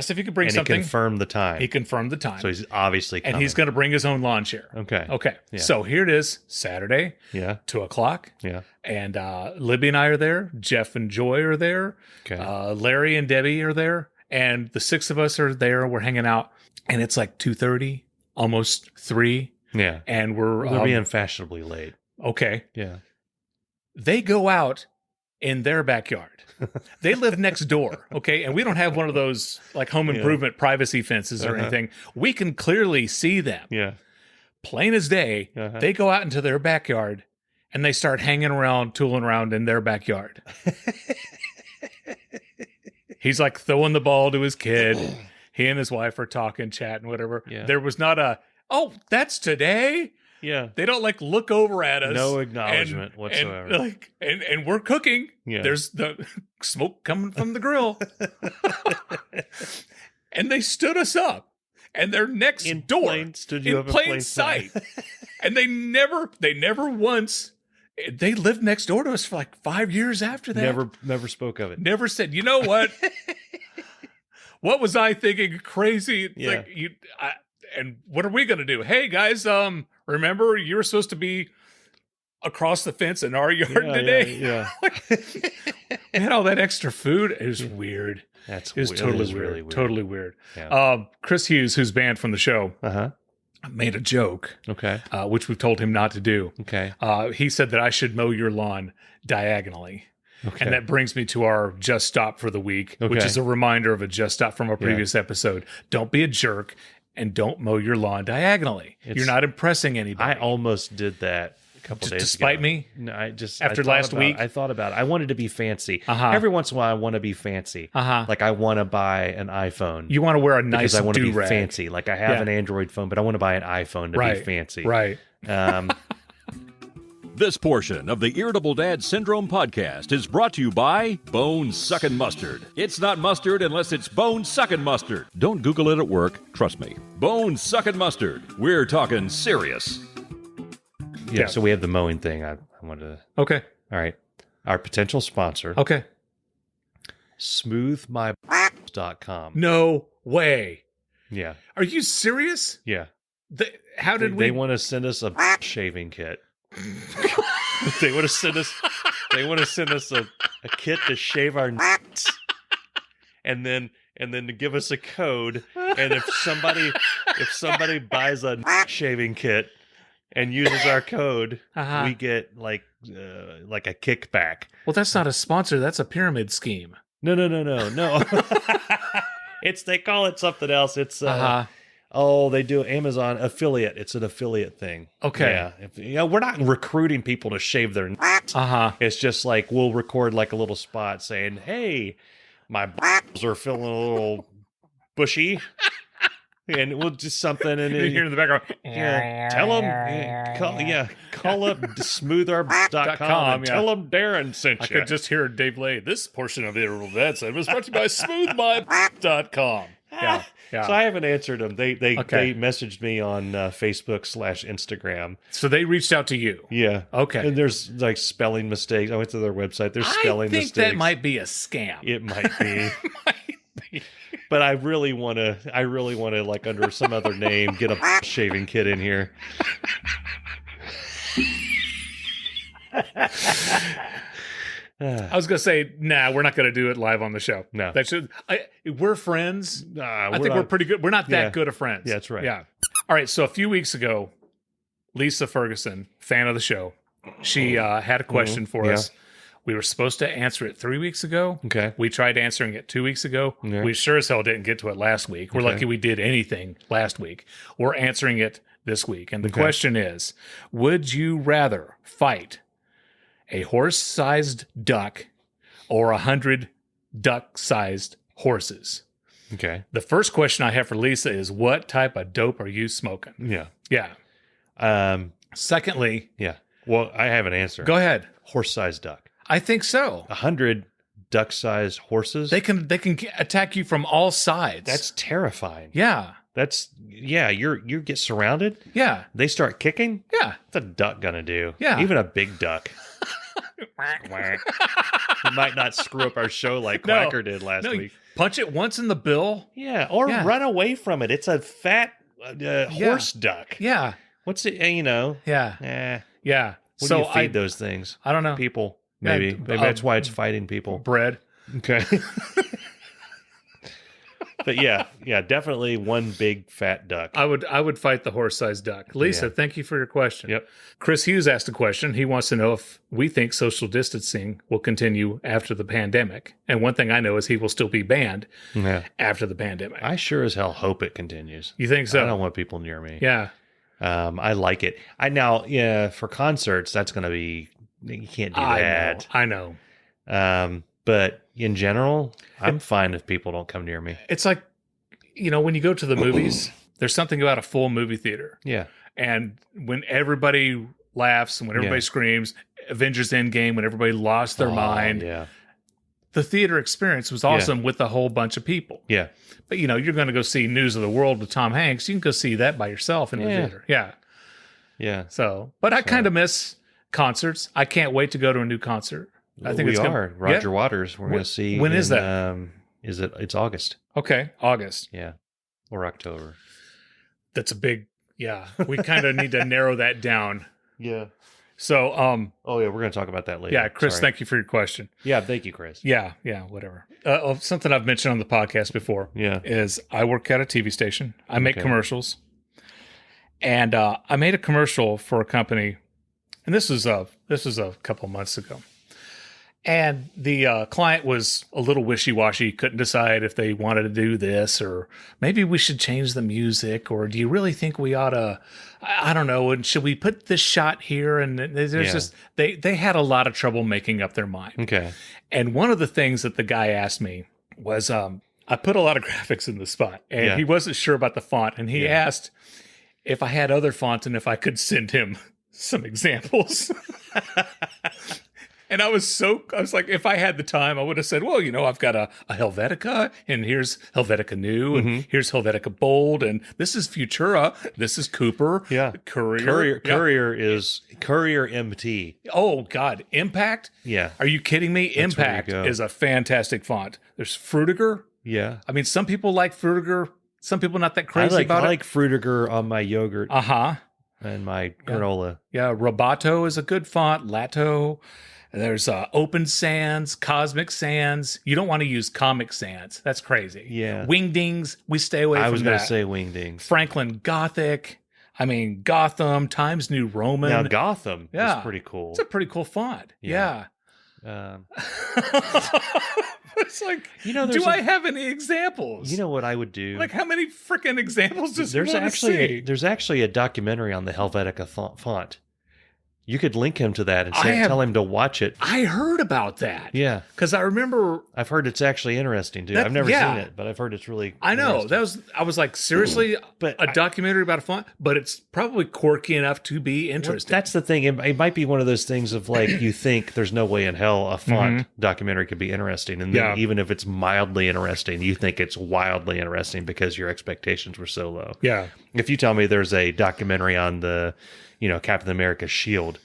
[SPEAKER 1] confirmed the time.
[SPEAKER 2] He confirmed the time.
[SPEAKER 1] So he's obviously coming.
[SPEAKER 2] And he's going to bring his own lawn chair.
[SPEAKER 1] Okay. Yeah.
[SPEAKER 2] So here it is, Saturday, 2:00.
[SPEAKER 1] Yeah.
[SPEAKER 2] And Libby and I are there. Jeff and Joy are there.
[SPEAKER 1] Okay.
[SPEAKER 2] Larry and Debbie are there. And the 6 of us are there. We're hanging out. And it's like 2:30, almost 3.
[SPEAKER 1] Yeah.
[SPEAKER 2] And we're
[SPEAKER 1] being fashionably late.
[SPEAKER 2] Okay.
[SPEAKER 1] Yeah.
[SPEAKER 2] They go out in their backyard. They live next door, okay? And we don't have one of those like home improvement privacy fences or anything. We can clearly see them.
[SPEAKER 1] Yeah.
[SPEAKER 2] Plain as day. They go out into their backyard and they start hanging around, tooling around in their backyard. He's like throwing the ball to his kid. He and his wife are talking, chatting, whatever.
[SPEAKER 1] Yeah.
[SPEAKER 2] There was not a, "Oh, that's today."
[SPEAKER 1] Yeah.
[SPEAKER 2] They don't like look over at us.
[SPEAKER 1] No acknowledgement whatsoever.
[SPEAKER 2] And we're cooking.
[SPEAKER 1] Yeah.
[SPEAKER 2] There's the smoke coming from the grill. And they stood us up. And they're next door. In plain sight. And they never once, they lived next door to us for like 5 years after that.
[SPEAKER 1] Never spoke of it.
[SPEAKER 2] Never said, "You know what? What was I thinking? Crazy."
[SPEAKER 1] Yeah.
[SPEAKER 2] And what are we going to do? "Hey guys, remember you were supposed to be across the fence in our yard today.
[SPEAKER 1] Yeah.
[SPEAKER 2] We had all that extra food. It was weird.
[SPEAKER 1] It
[SPEAKER 2] was totally weird.
[SPEAKER 1] Really weird.
[SPEAKER 2] Totally weird.
[SPEAKER 1] Yeah.
[SPEAKER 2] Chris Hughes, who's banned from the show, made a joke.
[SPEAKER 1] Okay.
[SPEAKER 2] Which we've told him not to do.
[SPEAKER 1] Okay.
[SPEAKER 2] He said that I should mow your lawn diagonally.
[SPEAKER 1] Okay.
[SPEAKER 2] And that brings me to our Just Stop for the week, which is a reminder of a Just Stop from our previous episode. Don't be a jerk and don't mow your lawn diagonally. You're not impressing anybody.
[SPEAKER 1] I almost did that a couple days ago.
[SPEAKER 2] Despite me?
[SPEAKER 1] No,
[SPEAKER 2] After last week?
[SPEAKER 1] I thought about it. I wanted to be fancy. Every once in a while, I want to be fancy. Like I want to buy an iPhone.
[SPEAKER 2] You want to wear a nice
[SPEAKER 1] because I want to be
[SPEAKER 2] do-rag.
[SPEAKER 1] fancy. Like I have an Android phone, but I want to buy an iPhone to be fancy.
[SPEAKER 2] Right.
[SPEAKER 3] This portion of the Irritable Dad Syndrome podcast is brought to you by Bone Suckin' Mustard. It's not mustard unless it's Bone Suckin' Mustard. Don't Google it at work. Trust me. Bone Suckin' Mustard. We're talking serious.
[SPEAKER 1] Yeah, so we have the mowing thing. I wanted to...
[SPEAKER 2] Okay.
[SPEAKER 1] All right. Our potential sponsor.
[SPEAKER 2] Okay.
[SPEAKER 1] smoothmyballs.com.
[SPEAKER 2] No way.
[SPEAKER 1] Yeah.
[SPEAKER 2] Are you serious?
[SPEAKER 1] Yeah.
[SPEAKER 2] How did
[SPEAKER 1] They want to send us a shaving kit. They want to send us a kit to shave our nuts, and then to give us a code. And if somebody buys a shaving kit and uses our code, we get like a kickback.
[SPEAKER 2] Well, that's not a sponsor. That's a pyramid scheme.
[SPEAKER 1] No. They call it something else. It's they do Amazon affiliate. It's an affiliate thing.
[SPEAKER 2] Okay.
[SPEAKER 1] Yeah. We're not recruiting people to shave their nuts. It's just like we'll record like a little spot saying, "Hey, my balls are feeling a little bushy." And we'll just something and
[SPEAKER 2] you hear in the background.
[SPEAKER 1] Tell them call up smootherballs.com and tell them Darren sent you.
[SPEAKER 2] I could just hear Dave Lay. This portion of the Irritable Dad Syndrome was brought to you by smoothmyballs.com. Yeah.
[SPEAKER 1] So I haven't answered them. They messaged me on Facebook/Instagram.
[SPEAKER 2] So they reached out to you.
[SPEAKER 1] Yeah.
[SPEAKER 2] Okay.
[SPEAKER 1] And there's like spelling mistakes. I went to their website. There's spelling mistakes.
[SPEAKER 2] I think that might be a scam.
[SPEAKER 1] It might be. But I really want to like under some other name get a shaving kit in here.
[SPEAKER 2] I was gonna say, nah, we're not gonna do it live on the show.
[SPEAKER 1] No,
[SPEAKER 2] we're friends. I think we're pretty good. We're not that good of friends.
[SPEAKER 1] Yeah, that's right.
[SPEAKER 2] Yeah. All right. So a few weeks ago, Lisa Ferguson, fan of the show, she had a question for us. We were supposed to answer it 3 weeks ago.
[SPEAKER 1] Okay.
[SPEAKER 2] We tried answering it 2 weeks ago.
[SPEAKER 1] Okay.
[SPEAKER 2] We sure as hell didn't get to it last week. We're lucky we did anything last week. We're answering it this week. And the question is, would you rather fight a horse-sized duck or 100 duck-sized horses?
[SPEAKER 1] Okay.
[SPEAKER 2] The first question I have for Lisa is, what type of dope are you smoking?
[SPEAKER 1] Yeah.
[SPEAKER 2] Yeah. Secondly.
[SPEAKER 1] Yeah. Well, I have an answer.
[SPEAKER 2] Go ahead.
[SPEAKER 1] Horse-sized duck.
[SPEAKER 2] I think so.
[SPEAKER 1] 100 duck-sized horses.
[SPEAKER 2] They can attack you from all sides.
[SPEAKER 1] That's terrifying.
[SPEAKER 2] Yeah.
[SPEAKER 1] You get surrounded.
[SPEAKER 2] Yeah.
[SPEAKER 1] They start kicking.
[SPEAKER 2] Yeah.
[SPEAKER 1] What's a duck gonna do?
[SPEAKER 2] Yeah.
[SPEAKER 1] Even a big duck. You might not screw up our show like Quacker did last week.
[SPEAKER 2] Punch it once in the bill.
[SPEAKER 1] Yeah. Or run away from it. It's a fat horse duck.
[SPEAKER 2] Yeah.
[SPEAKER 1] What's it? Yeah.
[SPEAKER 2] Yeah.
[SPEAKER 1] What do you feed those things?
[SPEAKER 2] I don't know.
[SPEAKER 1] People. Maybe that's why it's fighting people.
[SPEAKER 2] Bread.
[SPEAKER 1] Okay. But yeah, definitely one big fat duck.
[SPEAKER 2] I would fight the horse-sized duck. Lisa, thank you for your question.
[SPEAKER 1] Yep.
[SPEAKER 2] Chris Hughes asked a question. He wants to know if we think social distancing will continue after the pandemic. And one thing I know is he will still be banned after the pandemic.
[SPEAKER 1] I sure as hell hope it continues.
[SPEAKER 2] You think so?
[SPEAKER 1] I don't want people near me.
[SPEAKER 2] Yeah.
[SPEAKER 1] I like it. For concerts, that's going to be, you can't do that.
[SPEAKER 2] I know.
[SPEAKER 1] But in general, I'm fine if people don't come near me.
[SPEAKER 2] It's like, when you go to the movies, there's something about a full movie theater.
[SPEAKER 1] Yeah.
[SPEAKER 2] And when everybody laughs and when everybody screams, Avengers Endgame, when everybody lost their mind.
[SPEAKER 1] Yeah.
[SPEAKER 2] The theater experience was awesome with a whole bunch of people.
[SPEAKER 1] Yeah.
[SPEAKER 2] But, you're going to go see News of the World with Tom Hanks. You can go see that by yourself in the theater. Yeah.
[SPEAKER 1] Yeah.
[SPEAKER 2] So, but I kind of miss concerts. I can't wait to go to a new concert. I think
[SPEAKER 1] Roger Waters. We're going to see.
[SPEAKER 2] When is that?
[SPEAKER 1] It's August.
[SPEAKER 2] Okay. August.
[SPEAKER 1] Yeah. Or October.
[SPEAKER 2] That's a big, we kind of need to narrow that down.
[SPEAKER 1] Yeah.
[SPEAKER 2] So,
[SPEAKER 1] oh yeah, we're going to talk about that later.
[SPEAKER 2] Yeah, Chris, thank you for your question.
[SPEAKER 1] Yeah, thank you, Chris.
[SPEAKER 2] Yeah, whatever. Something I've mentioned on the podcast before.
[SPEAKER 1] Yeah,
[SPEAKER 2] is I work at a TV station. I make commercials, and I made a commercial for a company, and this was a couple months ago. And the client was a little wishy-washy, couldn't decide if they wanted to do this, or maybe we should change the music, or do you really think we ought to, I don't know, and should we put this shot here? And there's just, they had a lot of trouble making up their mind.
[SPEAKER 1] Okay.
[SPEAKER 2] And one of the things that the guy asked me was, I put a lot of graphics in the spot, and he wasn't sure about the font, and he asked if I had other fonts and if I could send him some examples. And I was like, if I had the time, I would have said, well, I've got a Helvetica, and here's Helvetica New, and here's Helvetica Bold, and this is Futura, this is Cooper.
[SPEAKER 1] Yeah. Courier is Courier MT.
[SPEAKER 2] Oh, God. Impact?
[SPEAKER 1] Yeah.
[SPEAKER 2] Are you kidding me? That's Impact is a fantastic font. There's Frutiger.
[SPEAKER 1] Yeah.
[SPEAKER 2] I mean, some people like Frutiger. Some people not that crazy about it.
[SPEAKER 1] I like Frutiger on my yogurt.
[SPEAKER 2] Uh-huh.
[SPEAKER 1] And my granola.
[SPEAKER 2] Yeah. Roboto is a good font. Lato. There's Open Sans, Cosmic Sans. You don't want to use Comic Sans. That's crazy.
[SPEAKER 1] Yeah.
[SPEAKER 2] Wingdings, we stay away from that.
[SPEAKER 1] I was going to say Wingdings.
[SPEAKER 2] Franklin Gothic. I mean, Gotham, Times New Roman.
[SPEAKER 1] Now, Gotham is pretty cool.
[SPEAKER 2] It's a pretty cool font. Yeah. It's like, do I have any examples?
[SPEAKER 1] You know what I would do?
[SPEAKER 2] Like, how many freaking examples does
[SPEAKER 1] there's actually a documentary on the Helvetica font. You could link him to that and tell him to watch it.
[SPEAKER 2] I heard about that.
[SPEAKER 1] Yeah.
[SPEAKER 2] Because I remember...
[SPEAKER 1] I've heard it's actually interesting, too. I've never seen it, but I've heard it's really
[SPEAKER 2] I know. I was like, seriously? But a documentary about a font? But it's probably quirky enough to be interesting.
[SPEAKER 1] Well, that's the thing. It might be one of those things of like, you think there's no way in hell a font documentary could be interesting. And then even if it's mildly interesting, you think it's wildly interesting because your expectations were so low.
[SPEAKER 2] Yeah.
[SPEAKER 1] If you tell me there's a documentary on the... Captain America's shield,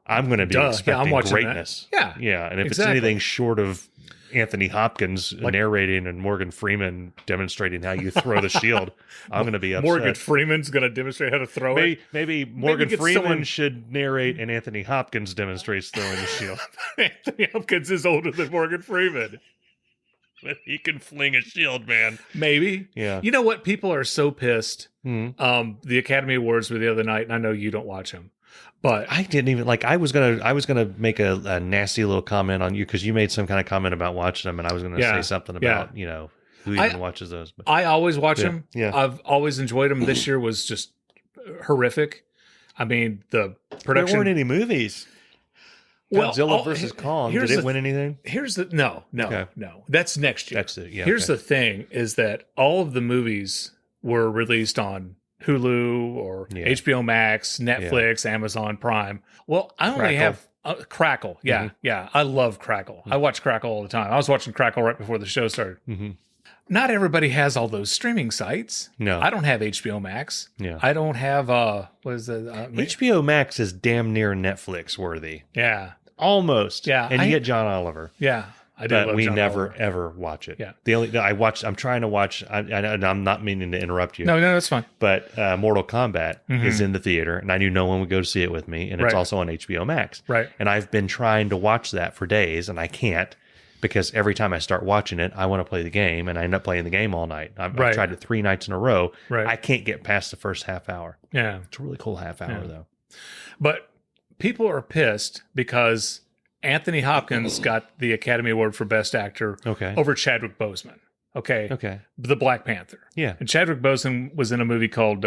[SPEAKER 1] I'm going to be expecting greatness.
[SPEAKER 2] That.
[SPEAKER 1] Yeah. And if it's anything short of Anthony Hopkins narrating and Morgan Freeman demonstrating how you throw the shield, I'm going to be upset.
[SPEAKER 2] Morgan Freeman's going to demonstrate how to throw it?
[SPEAKER 1] Maybe Morgan Freeman should narrate and Anthony Hopkins demonstrates throwing the shield.
[SPEAKER 2] Anthony Hopkins is older than Morgan Freeman.
[SPEAKER 1] But he can fling a shield, man.
[SPEAKER 2] Maybe.
[SPEAKER 1] Yeah.
[SPEAKER 2] You know what? People are so pissed. The Academy Awards were the other night, and I know you don't watch them, but
[SPEAKER 1] I didn't even I was gonna make a nasty little comment on you because you made some kind of comment about watching them, and I was gonna say something about who even watches those. But
[SPEAKER 2] I always watch them.
[SPEAKER 1] Yeah.
[SPEAKER 2] I've always enjoyed them. This year was just horrific. I mean, the production.
[SPEAKER 1] There weren't any movies. Godzilla versus Kong. Did it win anything?
[SPEAKER 2] No. That's next year.
[SPEAKER 1] That's it. Yeah.
[SPEAKER 2] Here's the thing: is that all of the movies were released on Hulu or HBO Max, Netflix, Amazon Prime. Well, I only have Crackle. Yeah, I love Crackle. I watch Crackle all the time. I was watching Crackle right before the show started. Not everybody has all those streaming sites.
[SPEAKER 1] No.
[SPEAKER 2] I don't have HBO Max.
[SPEAKER 1] Yeah.
[SPEAKER 2] I don't have,
[SPEAKER 1] HBO Max is damn near Netflix worthy.
[SPEAKER 2] Yeah.
[SPEAKER 1] Almost.
[SPEAKER 2] Yeah.
[SPEAKER 1] And you get John Oliver.
[SPEAKER 2] Yeah. I do.
[SPEAKER 1] But we never, ever watch it.
[SPEAKER 2] Yeah.
[SPEAKER 1] I'm trying to watch, and I'm not meaning to interrupt you.
[SPEAKER 2] No, that's fine.
[SPEAKER 1] But Mortal Kombat is in the theater, and I knew no one would go to see it with me, and it's also on HBO Max.
[SPEAKER 2] Right.
[SPEAKER 1] And I've been trying to watch that for days, and I can't. Because every time I start watching it, I want to play the game, and I end up playing the game all night. I've tried it 3 nights in a row.
[SPEAKER 2] Right.
[SPEAKER 1] I can't get past the first half hour.
[SPEAKER 2] Yeah.
[SPEAKER 1] It's a really cool half hour, though.
[SPEAKER 2] But people are pissed because Anthony Hopkins got the Academy Award for Best Actor over Chadwick Boseman. Okay. The Black Panther.
[SPEAKER 1] Yeah.
[SPEAKER 2] And Chadwick Boseman was in a movie called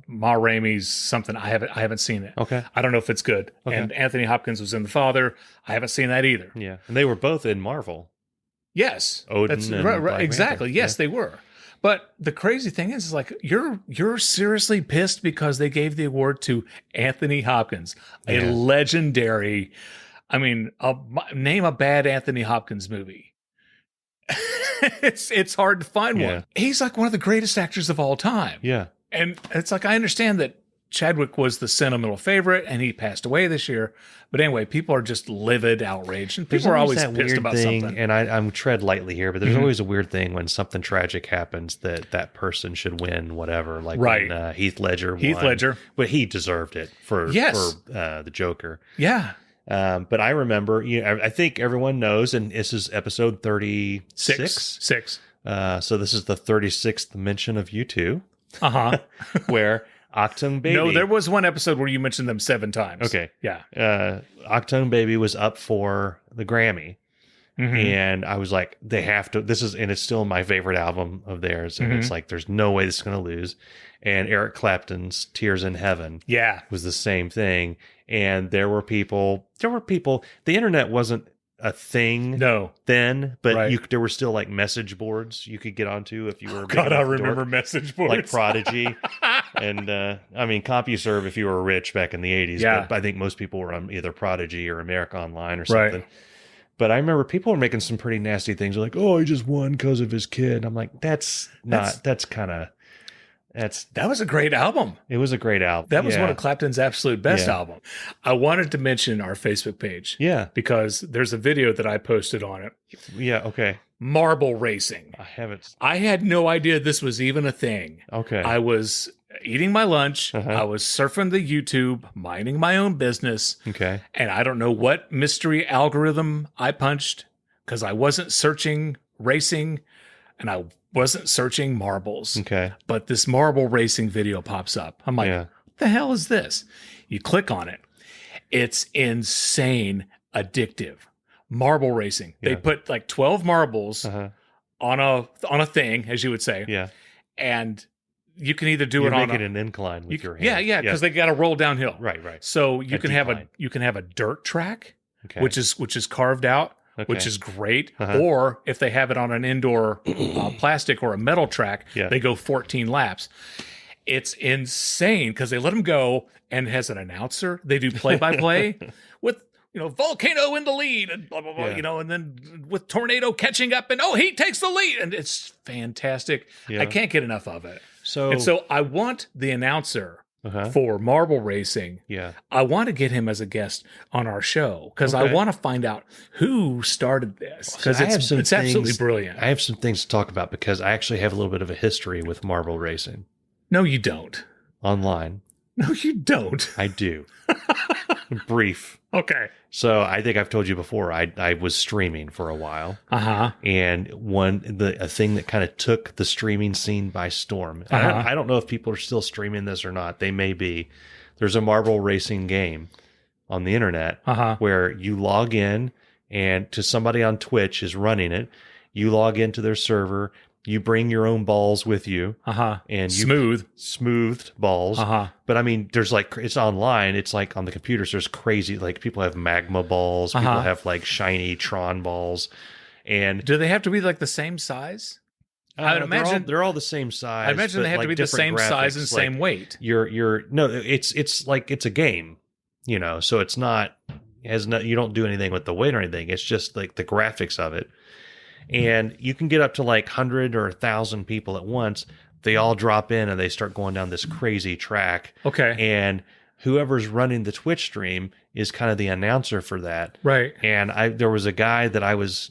[SPEAKER 2] Ma Rainey's something. I haven't seen it.
[SPEAKER 1] Okay.
[SPEAKER 2] I don't know if it's good. Okay. And Anthony Hopkins was in The Father. I haven't seen that either.
[SPEAKER 1] Yeah. And they were both in Marvel.
[SPEAKER 2] Yes.
[SPEAKER 1] Odin and Black
[SPEAKER 2] exactly.
[SPEAKER 1] Panther.
[SPEAKER 2] Yes, they were. But the crazy thing is like you're seriously pissed because they gave the award to Anthony Hopkins, a legendary. I mean, name a bad Anthony Hopkins movie. It's hard to find one. He's like one of the greatest actors of all time.
[SPEAKER 1] Yeah.
[SPEAKER 2] And it's like, I understand that Chadwick was the sentimental favorite, and he passed away this year. But anyway, people are just livid, outraged, and people are always pissed about something.
[SPEAKER 1] And I'm tread lightly here, but there's always a weird thing when something tragic happens that person should win whatever. Like when Heath Ledger won. But he deserved it for the Joker.
[SPEAKER 2] Yeah.
[SPEAKER 1] But I remember, I think everyone knows, and this is episode 36. So this is the 36th mention of U2. Where Octone Baby.
[SPEAKER 2] No, there was one episode where you mentioned them 7 times.
[SPEAKER 1] Okay.
[SPEAKER 2] Yeah.
[SPEAKER 1] Octone Baby was up for the Grammy. And I was like, they have to, and it's still my favorite album of theirs. And it's like, there's no way this is going to lose. And Eric Clapton's Tears in Heaven was the same thing. And there were people, the internet wasn't a thing then, but there were still like message boards you could get onto if you were
[SPEAKER 2] I remember message boards
[SPEAKER 1] like Prodigy and I mean CompuServe if you were rich back in the 80s, but I think most people were on either Prodigy or America Online or something. But I remember people were making some pretty nasty things like, oh, he just won because of his kid. I'm like, that
[SPEAKER 2] was a great album.
[SPEAKER 1] It was a great album.
[SPEAKER 2] That was one of Clapton's absolute best album. I wanted to mention our Facebook page.
[SPEAKER 1] Yeah.
[SPEAKER 2] Because there's a video that I posted on it.
[SPEAKER 1] Yeah, okay.
[SPEAKER 2] Marble racing. I had no idea this was even a thing.
[SPEAKER 1] Okay.
[SPEAKER 2] I was eating my lunch. I was surfing the YouTube, minding my own business.
[SPEAKER 1] Okay.
[SPEAKER 2] And I don't know what mystery algorithm I punched because I wasn't searching racing and I wasn't searching marbles.
[SPEAKER 1] Okay.
[SPEAKER 2] But this marble racing video pops up. I'm like, what the hell is this? You click on it. It's insane addictive. Marble racing. They put like 12 marbles on a thing, as you would say.
[SPEAKER 1] Yeah.
[SPEAKER 2] And you can either do it on
[SPEAKER 1] an incline with your hand.
[SPEAKER 2] Yeah, because they got to roll downhill.
[SPEAKER 1] Right.
[SPEAKER 2] So you can have a dirt track, which is carved out. Which is great. Or if they have it on an indoor plastic or a metal track, they go 14 laps. It's insane because they let them go and it has an announcer. They do play-by-play with, volcano in the lead and blah, blah, blah, and then with tornado catching up and, he takes the lead. And it's fantastic. Yeah. I can't get enough of it. So I want the announcer for marble racing.
[SPEAKER 1] Yeah.
[SPEAKER 2] I want to get him as a guest on our show because I want to find out who started this because it's absolutely brilliant.
[SPEAKER 1] I have some things to talk about because I actually have a little bit of a history with marble racing.
[SPEAKER 2] No, you don't.
[SPEAKER 1] Online.
[SPEAKER 2] No, you don't.
[SPEAKER 1] I do. Brief.
[SPEAKER 2] Okay.
[SPEAKER 1] So I think I've told you before, I was streaming for a while. And a thing that kind of took the streaming scene by storm. I don't know if people are still streaming this or not. They may be. There's a marble racing game on the internet where you log in and to somebody on Twitch is running it. You log into their server. You bring your own balls with you. And smoothed balls. But I mean, there's it's online. It's like on the computers, there's crazy, people have magma balls. People have shiny Tron balls. And
[SPEAKER 2] do they have to be the same size? I would imagine
[SPEAKER 1] they're all the same size.
[SPEAKER 2] I imagine they have to be the same size and same weight.
[SPEAKER 1] It's a game, so it's not, you don't do anything with the weight or anything. It's just the graphics of it. And you can get up to 100 or 1,000 people at once. They all drop in and they start going down this crazy track.
[SPEAKER 2] Okay.
[SPEAKER 1] And whoever's running the Twitch stream is kind of the announcer for that.
[SPEAKER 2] Right.
[SPEAKER 1] And there was a guy that I was,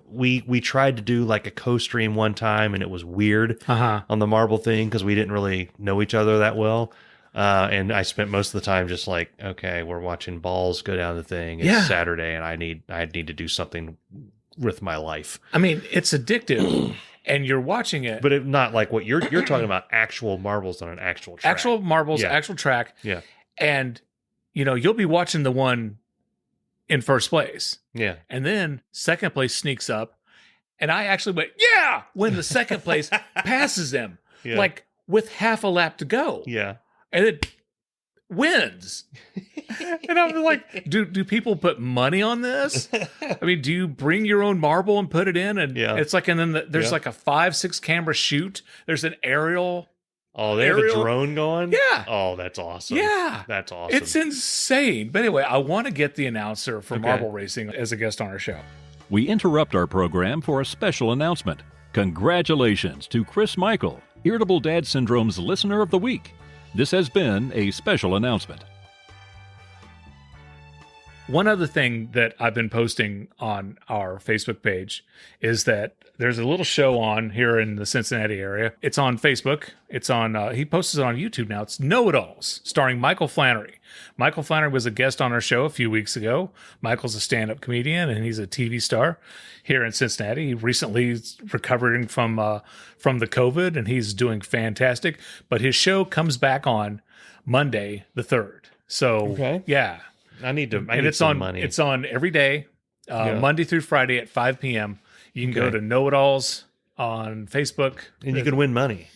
[SPEAKER 1] we tried to do a co-stream one time and it was weird on the marble thing because we didn't really know each other that well. And I spent most of the time just okay, we're watching balls go down the thing. It's Saturday and I need to do something with my life.
[SPEAKER 2] I mean, it's addictive and you're watching it.
[SPEAKER 1] But not like what you're talking about, actual marbles on an actual track.
[SPEAKER 2] Actual marbles, actual track.
[SPEAKER 1] Yeah.
[SPEAKER 2] And, you'll be watching the one in first place.
[SPEAKER 1] Yeah.
[SPEAKER 2] And then second place sneaks up. And I actually went, when the second place passes them, with half a lap to go.
[SPEAKER 1] Yeah.
[SPEAKER 2] And it wins. And I'm like, do people put money on this? I mean, do you bring your own marble and put it in? And it's and then there's a 5-6 camera shoot. There's an aerial.
[SPEAKER 1] Oh, they have a drone going?
[SPEAKER 2] Yeah.
[SPEAKER 1] Oh, that's awesome.
[SPEAKER 2] Yeah.
[SPEAKER 1] That's awesome.
[SPEAKER 2] It's insane. But anyway, I want to get the announcer for marble racing as a guest on our show.
[SPEAKER 3] We interrupt our program for a special announcement. Congratulations to Chris Michael, Irritable Dad Syndrome's Listener of the Week. This has been a special announcement.
[SPEAKER 2] One other thing that I've been posting on our Facebook page is that there's a little show on here in the Cincinnati area. It's on Facebook. It's on, he posts it on YouTube now. It's Know-It-Alls, starring Michael Flannery. Michael Flannery was a guest on our show a few weeks ago. Michael's a stand-up comedian, and he's a TV star here in Cincinnati. He recently is recovering from the COVID, and he's doing fantastic. But his show comes back on Monday the 3rd. So, yeah.
[SPEAKER 1] I need some money.
[SPEAKER 2] It's on every day, Monday through Friday at 5 p.m. You can go to Know-It-Alls on Facebook.
[SPEAKER 1] And you can win money.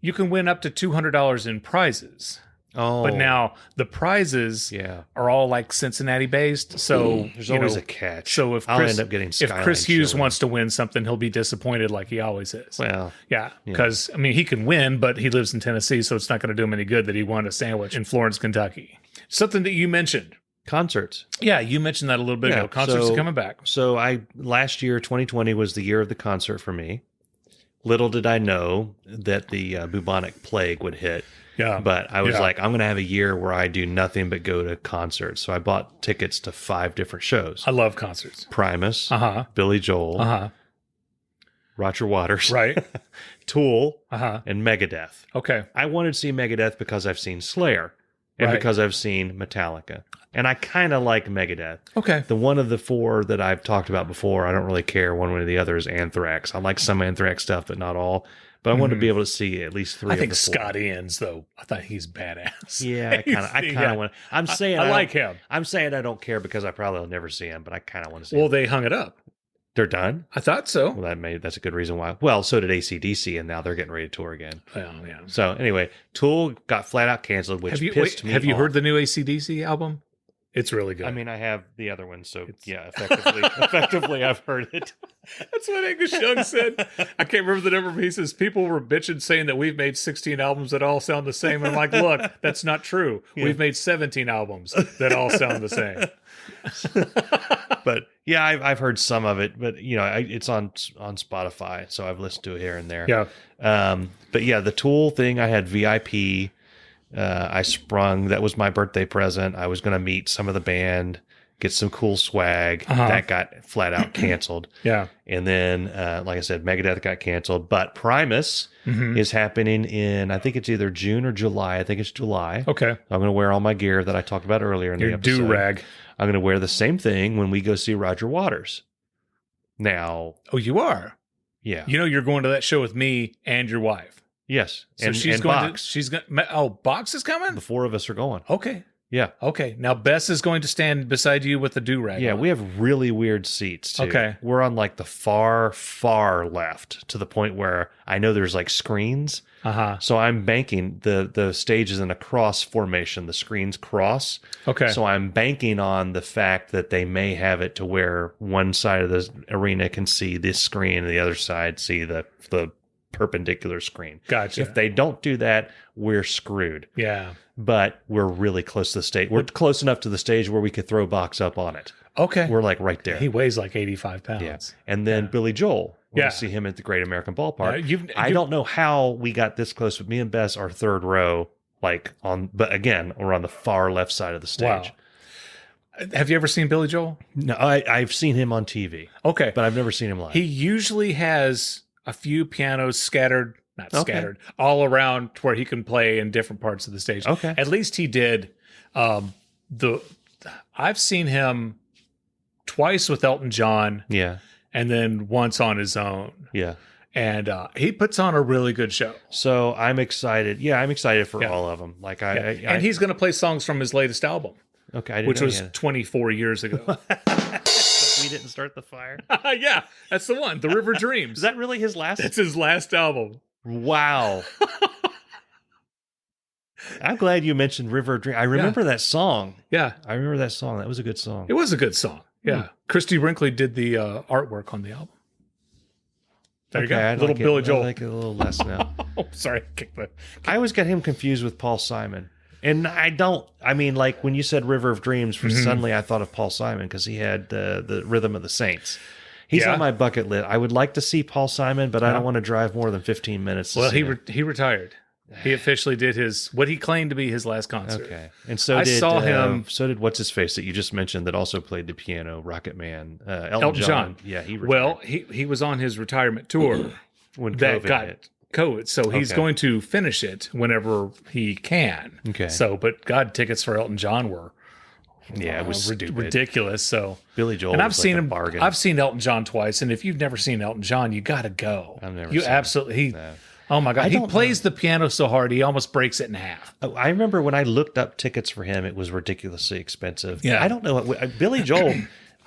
[SPEAKER 2] You can win up to $200 in prizes.
[SPEAKER 1] Oh.
[SPEAKER 2] But now the prizes are all like Cincinnati based. So
[SPEAKER 1] there's always a catch.
[SPEAKER 2] So if
[SPEAKER 1] I'll end up getting
[SPEAKER 2] if Chris Hughes wants to win something, he'll be disappointed like he always is.
[SPEAKER 1] Well,
[SPEAKER 2] yeah. Because, I mean, he can win, but he lives in Tennessee, so it's not going to do him any good that he won a sandwich in Florence, Kentucky. Something that you mentioned.
[SPEAKER 1] Concerts.
[SPEAKER 2] Yeah, you mentioned that a little bit ago. Concerts are coming back.
[SPEAKER 1] So last year, 2020, was the year of the concert for me. Little did I know that the bubonic plague would hit.
[SPEAKER 2] Yeah.
[SPEAKER 1] But I was like, I'm going to have a year where I do nothing but go to concerts. So I bought tickets to 5 different shows.
[SPEAKER 2] I love concerts.
[SPEAKER 1] Primus, Billy Joel, Roger Waters,
[SPEAKER 2] right?
[SPEAKER 1] Tool, and Megadeth.
[SPEAKER 2] Okay.
[SPEAKER 1] I wanted to see Megadeth because I've seen Slayer. And because I've seen Metallica. And I kind of like Megadeth.
[SPEAKER 2] Okay.
[SPEAKER 1] The one of the 4 that I've talked about before, I don't really care one way or the other, is Anthrax. I like some Anthrax stuff, but not all. But I wanted to be able to see at least 3
[SPEAKER 2] I
[SPEAKER 1] of
[SPEAKER 2] think
[SPEAKER 1] the 4.
[SPEAKER 2] Scott Ian's, though, I thought he's badass.
[SPEAKER 1] Yeah, I kind of want to. I'm saying
[SPEAKER 2] I like him.
[SPEAKER 1] I'm saying I don't care because I probably will never see him, but I kind of want to see
[SPEAKER 2] him.
[SPEAKER 1] Well,
[SPEAKER 2] they hung it up.
[SPEAKER 1] They're done?
[SPEAKER 2] I thought so.
[SPEAKER 1] Well, that's a good reason why. Well, so did AC/DC, and now they're getting ready to tour again.
[SPEAKER 2] Well, yeah.
[SPEAKER 1] So anyway, Tool got flat out canceled, which pissed me off.
[SPEAKER 2] Have you heard the new AC/DC album? It's really good.
[SPEAKER 1] I mean, I have the other one, so effectively I've heard it.
[SPEAKER 2] That's what Angus Young said. I can't remember the number of pieces. People were bitching saying that we've made 16 albums that all sound the same. And I'm like, look, that's not true. Yeah. We've made 17 albums that all sound the same.
[SPEAKER 1] But yeah, I've heard some of it, but it's on Spotify, so I've listened to it here and there.
[SPEAKER 2] Yeah.
[SPEAKER 1] But yeah, the Tool thing, I had VIP. I sprung. That was my birthday present. I was going to meet some of the band, get some cool swag. That got flat out canceled.
[SPEAKER 2] Yeah.
[SPEAKER 1] And then, like I said, Megadeth got canceled. But Primus is happening in, I think it's either June or July. I think it's July.
[SPEAKER 2] Okay.
[SPEAKER 1] I'm going to wear all my gear that I talked about earlier in the episode.
[SPEAKER 2] Your do-rag.
[SPEAKER 1] I'm going to wear the same thing when we go see Roger Waters. Now.
[SPEAKER 2] Oh, you are?
[SPEAKER 1] Yeah.
[SPEAKER 2] You're going to that show with me and your wife.
[SPEAKER 1] Yes.
[SPEAKER 2] So she's going to, Box is coming?
[SPEAKER 1] The 4 of us are going.
[SPEAKER 2] Okay.
[SPEAKER 1] Yeah.
[SPEAKER 2] Okay. Now Bess is going to stand beside you with the do-rag.
[SPEAKER 1] Yeah, we have really weird seats too.
[SPEAKER 2] Okay.
[SPEAKER 1] We're on like the far, far left to the point where I know there's like screens. So I'm banking the stage is in a cross formation. The screens cross.
[SPEAKER 2] Okay.
[SPEAKER 1] So I'm banking on the fact that they may have it to where one side of the arena can see this screen and the other side see the perpendicular screen.
[SPEAKER 2] Gotcha.
[SPEAKER 1] If they don't do that, we're screwed.
[SPEAKER 2] Yeah.
[SPEAKER 1] But we're really close to the stage. We're close enough to the stage where we could throw Box up on it.
[SPEAKER 2] Okay.
[SPEAKER 1] We're like right there.
[SPEAKER 2] He weighs like 85 pounds.
[SPEAKER 1] Yeah. And then Billy Joel. We'll see him at the Great American Ballpark. I don't know how we got this close, but me and Bess are 3rd row, but again, we're on the far left side of the stage.
[SPEAKER 2] Wow. Have you ever seen Billy Joel?
[SPEAKER 1] No, I've seen him on TV.
[SPEAKER 2] Okay.
[SPEAKER 1] But I've never seen him live.
[SPEAKER 2] He usually has a few pianos scattered all around where he can play in different parts of the stage.
[SPEAKER 1] Okay.
[SPEAKER 2] At least he did. I've seen him twice with Elton John.
[SPEAKER 1] Yeah.
[SPEAKER 2] And then once on his own.
[SPEAKER 1] Yeah.
[SPEAKER 2] And he puts on a really good show.
[SPEAKER 1] So I'm excited. Yeah, I'm excited for all of them.
[SPEAKER 2] And he's going to play songs from his latest album.
[SPEAKER 1] Okay.
[SPEAKER 2] Which was 24 years ago.
[SPEAKER 1] We didn't start the fire.
[SPEAKER 2] Yeah, that's the one. The River Dreams.
[SPEAKER 1] Is that really his last?
[SPEAKER 2] That's his last album.
[SPEAKER 1] Wow. I'm glad you mentioned River Dreams. I remember that song.
[SPEAKER 2] Yeah.
[SPEAKER 1] I remember that song. That was a good song.
[SPEAKER 2] It was a good song. Yeah. Christy Brinkley did the artwork on the album. There you go. Little Billy Joel.
[SPEAKER 1] I like it a little less now.
[SPEAKER 2] Oh, sorry.
[SPEAKER 1] I always got him confused with Paul Simon. And like when you said River of Dreams, suddenly I thought of Paul Simon because he had the Rhythm of the Saints. He's on my bucket list. I would like to see Paul Simon, but I don't want to drive more than 15 minutes to see him.
[SPEAKER 2] He retired. He officially did what he claimed to be his last concert.
[SPEAKER 1] Okay. And so saw him. So did what's his face that you just mentioned that also played the piano, Rocket Man, Elton John. Yeah, he retired.
[SPEAKER 2] Well, he was on his retirement tour
[SPEAKER 1] when COVID hit.
[SPEAKER 2] COVID, so he's going to finish it whenever he can.
[SPEAKER 1] Okay.
[SPEAKER 2] So, but God, tickets for Elton John were
[SPEAKER 1] it was
[SPEAKER 2] ridiculous. So
[SPEAKER 1] Billy Joel,
[SPEAKER 2] and I've seen him.
[SPEAKER 1] Bargain.
[SPEAKER 2] I've seen Elton John twice, and if you've never seen Elton John, you got to go.
[SPEAKER 1] I've never.
[SPEAKER 2] You
[SPEAKER 1] seen
[SPEAKER 2] absolutely.
[SPEAKER 1] No.
[SPEAKER 2] Oh my God, he plays the piano so hard he almost breaks it in half.
[SPEAKER 1] I remember when I looked up tickets for him, it was ridiculously expensive.
[SPEAKER 2] Yeah,
[SPEAKER 1] I don't know Billy Joel.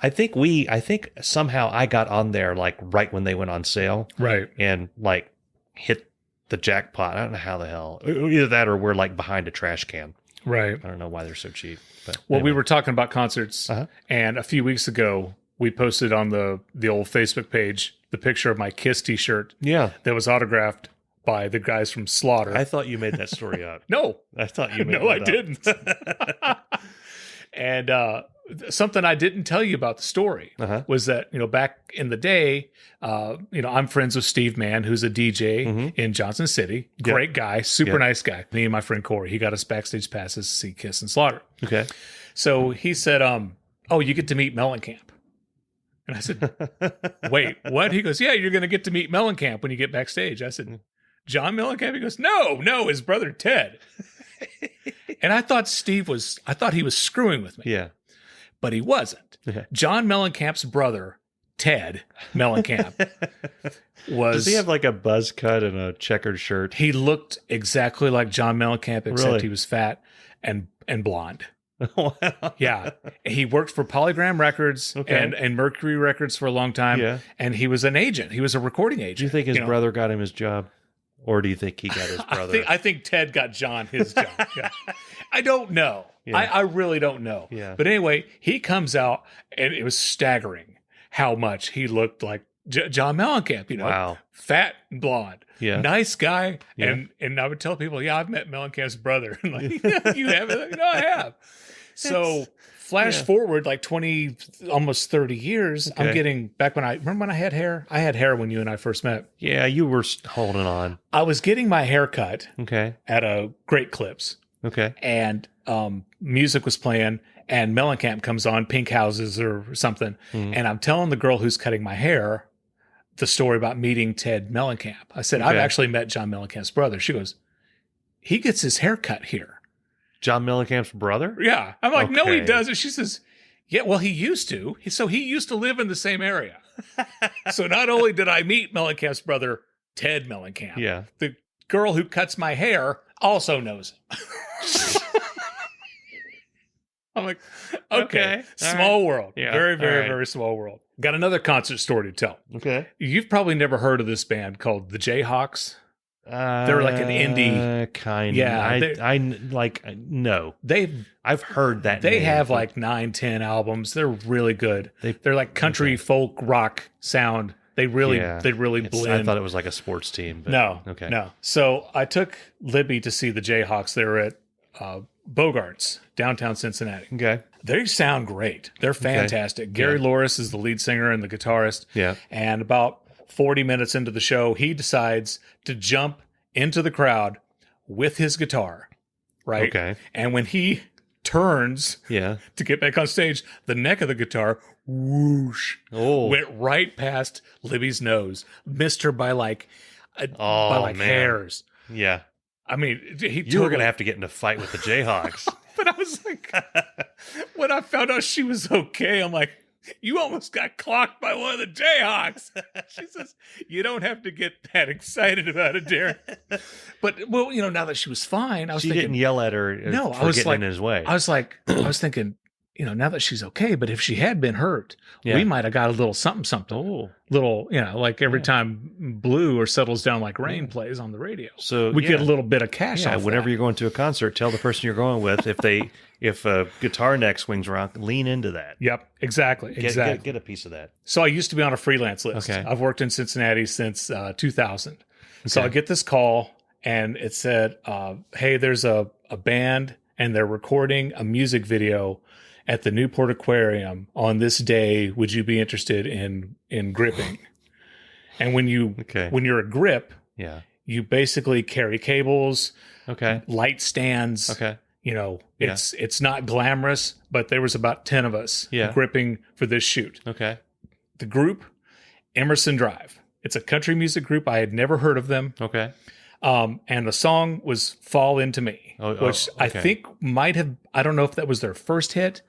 [SPEAKER 1] I think somehow I got on there like right when they went on sale,
[SPEAKER 2] right,
[SPEAKER 1] and like hit the jackpot. I don't know how the hell. Either that or we're like behind a trash can.
[SPEAKER 2] Right.
[SPEAKER 1] I don't know why they're so cheap. But
[SPEAKER 2] well, anyway. We were talking about concerts, and a few weeks ago we posted on the old Facebook page the picture of my Kiss T-shirt.
[SPEAKER 1] Yeah,
[SPEAKER 2] that was autographed by the guys from Slaughter.
[SPEAKER 1] I thought you made that story up.
[SPEAKER 2] No,
[SPEAKER 1] I thought you made
[SPEAKER 2] no, I didn't. And something I didn't tell you about the story was that, back in the day, I'm friends with Steve Mann, who's a DJ in Johnson City. Great guy, super nice guy. Me and my friend Corey, he got us backstage passes to see Kiss and Slaughter.
[SPEAKER 1] Okay.
[SPEAKER 2] So he said, oh, you get to meet Mellencamp. And I said, wait, what? He goes, yeah, you're going to get to meet Mellencamp when you get backstage. I said, John Mellencamp? He goes, no, his brother Ted. And I thought he was screwing with me.
[SPEAKER 1] Yeah.
[SPEAKER 2] But he wasn't.
[SPEAKER 1] Yeah.
[SPEAKER 2] John Mellencamp's brother, Ted Mellencamp,
[SPEAKER 1] Does he have like a buzz cut and a checkered shirt?
[SPEAKER 2] He looked exactly like John Mellencamp, except he was fat and blonde.
[SPEAKER 1] Wow.
[SPEAKER 2] Yeah. He worked for Polygram Records and Mercury Records for a long time.
[SPEAKER 1] Yeah.
[SPEAKER 2] And he was an agent. He was a recording agent.
[SPEAKER 1] Do you think his brother got him his job? Or do you think he got his brother?
[SPEAKER 2] I think Ted got John his job. Yeah. I don't know. Yeah. I really don't know.
[SPEAKER 1] Yeah.
[SPEAKER 2] But anyway, he comes out, and it was staggering how much he looked like John Mellencamp.
[SPEAKER 1] Wow.
[SPEAKER 2] Fat and blonde.
[SPEAKER 1] Yeah.
[SPEAKER 2] Nice guy.
[SPEAKER 1] Yeah.
[SPEAKER 2] And I would tell people, yeah, I've met Mellencamp's brother. And like, you haven't? No, I have. So flash forward like 20, almost 30 years. Okay. I'm getting back remember when I had hair? I had hair when you and I first met.
[SPEAKER 1] Yeah, you were holding on.
[SPEAKER 2] I was getting my hair cut at a Great Clips.
[SPEAKER 1] Okay.
[SPEAKER 2] And music was playing, and Mellencamp comes on, Pink Houses or something. Mm. And I'm telling the girl who's cutting my hair the story about meeting Ted Mellencamp. I said, I've actually met John Mellencamp's brother. She goes, he gets his hair cut here.
[SPEAKER 1] John Mellencamp's brother?
[SPEAKER 2] Yeah. I'm like, no, he doesn't. She says, yeah, well, he used to. So he used to live in the same area. So not only did I meet Mellencamp's brother, Ted Mellencamp, the girl who cuts my hair also knows him. I'm like, okay. Small world. Yeah. Very, very, very small world. Got another concert story to tell.
[SPEAKER 1] Okay.
[SPEAKER 2] You've probably never heard of this band called the Jayhawks. They're like an indie
[SPEAKER 1] kind.
[SPEAKER 2] Yeah.
[SPEAKER 1] No. I've heard that.
[SPEAKER 2] They have like 9-10 albums. They're really good. They're like country folk rock sound. They really blend.
[SPEAKER 1] I thought it was like a sports team. But,
[SPEAKER 2] no. So I took Libby to see the Jayhawks. They were at Bogart's, downtown Cincinnati.
[SPEAKER 1] Okay.
[SPEAKER 2] They sound great. They're fantastic. Okay. Gary Loris is the lead singer and the guitarist.
[SPEAKER 1] Yeah.
[SPEAKER 2] And about 40 minutes into the show, he decides to jump into the crowd with his guitar. Right.
[SPEAKER 1] Okay.
[SPEAKER 2] And when he turns to get back on stage, the neck of the guitar whoosh went right past Libby's nose, missed her by hairs.
[SPEAKER 1] Yeah.
[SPEAKER 2] I mean,
[SPEAKER 1] you were going to have to get in a fight with the Jayhawks.
[SPEAKER 2] But I was like, when I found out she was okay, I'm like, you almost got clocked by one of the Jayhawks. She says, you don't have to get that excited about it, Darren. But, well, now that she was fine, I was thinking.
[SPEAKER 1] She didn't yell at her for getting in his way.
[SPEAKER 2] I was thinking, now that she's okay, but if she had been hurt, we might have got a little something. Oh. Little, like every time Blue or Settles Down Like Rain plays on the radio.
[SPEAKER 1] So
[SPEAKER 2] we get a little bit of cash off
[SPEAKER 1] whenever
[SPEAKER 2] that.
[SPEAKER 1] You're going to a concert, tell the person you're going with, if a guitar neck swings around, lean into that.
[SPEAKER 2] Yep, exactly.
[SPEAKER 1] Get a piece of that.
[SPEAKER 2] So I used to be on a freelance list.
[SPEAKER 1] Okay.
[SPEAKER 2] I've worked in Cincinnati since 2000. Okay. So I get this call, and it said, hey, there's a band, and they're recording a music video at the Newport Aquarium on this day. Would you be interested in gripping? And when you're a grip, You basically carry cables, light stands.
[SPEAKER 1] Okay.
[SPEAKER 2] It's not glamorous, but there was about 10 of us gripping for this shoot.
[SPEAKER 1] Okay.
[SPEAKER 2] The group, Emerson Drive. It's a country music group. I had never heard of them.
[SPEAKER 1] Okay.
[SPEAKER 2] And the song was Fall Into Me, which I think might have, I don't know if that was their first hit.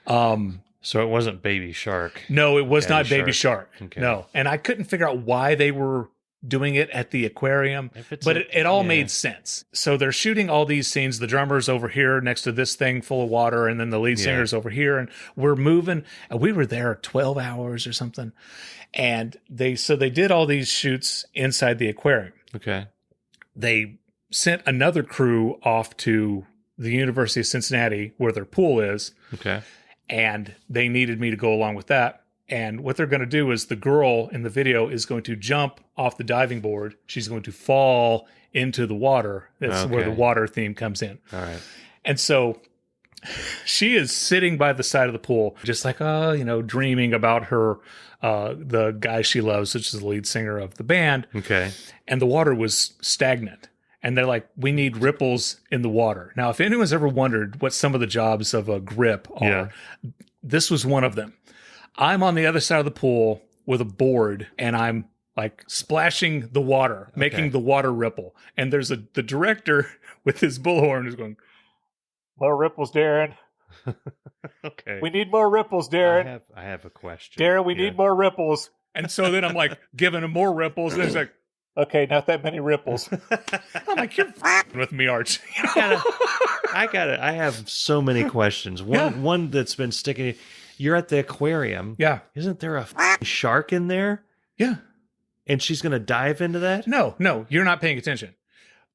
[SPEAKER 1] So it wasn't Baby Shark.
[SPEAKER 2] No, it was not Baby Shark. Okay. No. And I couldn't figure out why they were doing it at the aquarium, but it all made sense. So they're shooting all these scenes. The drummer's over here next to this thing full of water, and then the lead singer's over here, and we're moving. And we were there 12 hours or something. And they did all these shoots inside the aquarium.
[SPEAKER 1] Okay.
[SPEAKER 2] They sent another crew off to the University of Cincinnati where their pool is.
[SPEAKER 1] Okay.
[SPEAKER 2] And they needed me to go along with that. And what they're going to do is the girl in the video is going to jump off the diving board. She's going to fall into the water. That's where the water theme comes in.
[SPEAKER 1] All right.
[SPEAKER 2] And so she is sitting by the side of the pool, just like, dreaming about her, the guy she loves, which is the lead singer of the band.
[SPEAKER 1] Okay.
[SPEAKER 2] And the water was stagnant. And they're like, we need ripples in the water. Now, if anyone's ever wondered what some of the jobs of a grip are, this was one of them. I'm on the other side of the pool with a board, and I'm like splashing the water, making the water ripple. And there's the director with his bullhorn who's going, more ripples, Darren.
[SPEAKER 1] Okay.
[SPEAKER 2] We need more ripples, Darren.
[SPEAKER 1] I have a question.
[SPEAKER 2] Darren, we need more ripples. And so then I'm like giving him more ripples, and he's like, okay, not that many ripples. I'm like, you're with me, Arch.
[SPEAKER 1] I have so many questions. One that's been sticking. You're at the aquarium.
[SPEAKER 2] Yeah.
[SPEAKER 1] Isn't there a shark in there?
[SPEAKER 2] Yeah.
[SPEAKER 1] And she's going to dive into that?
[SPEAKER 2] No, you're not paying attention.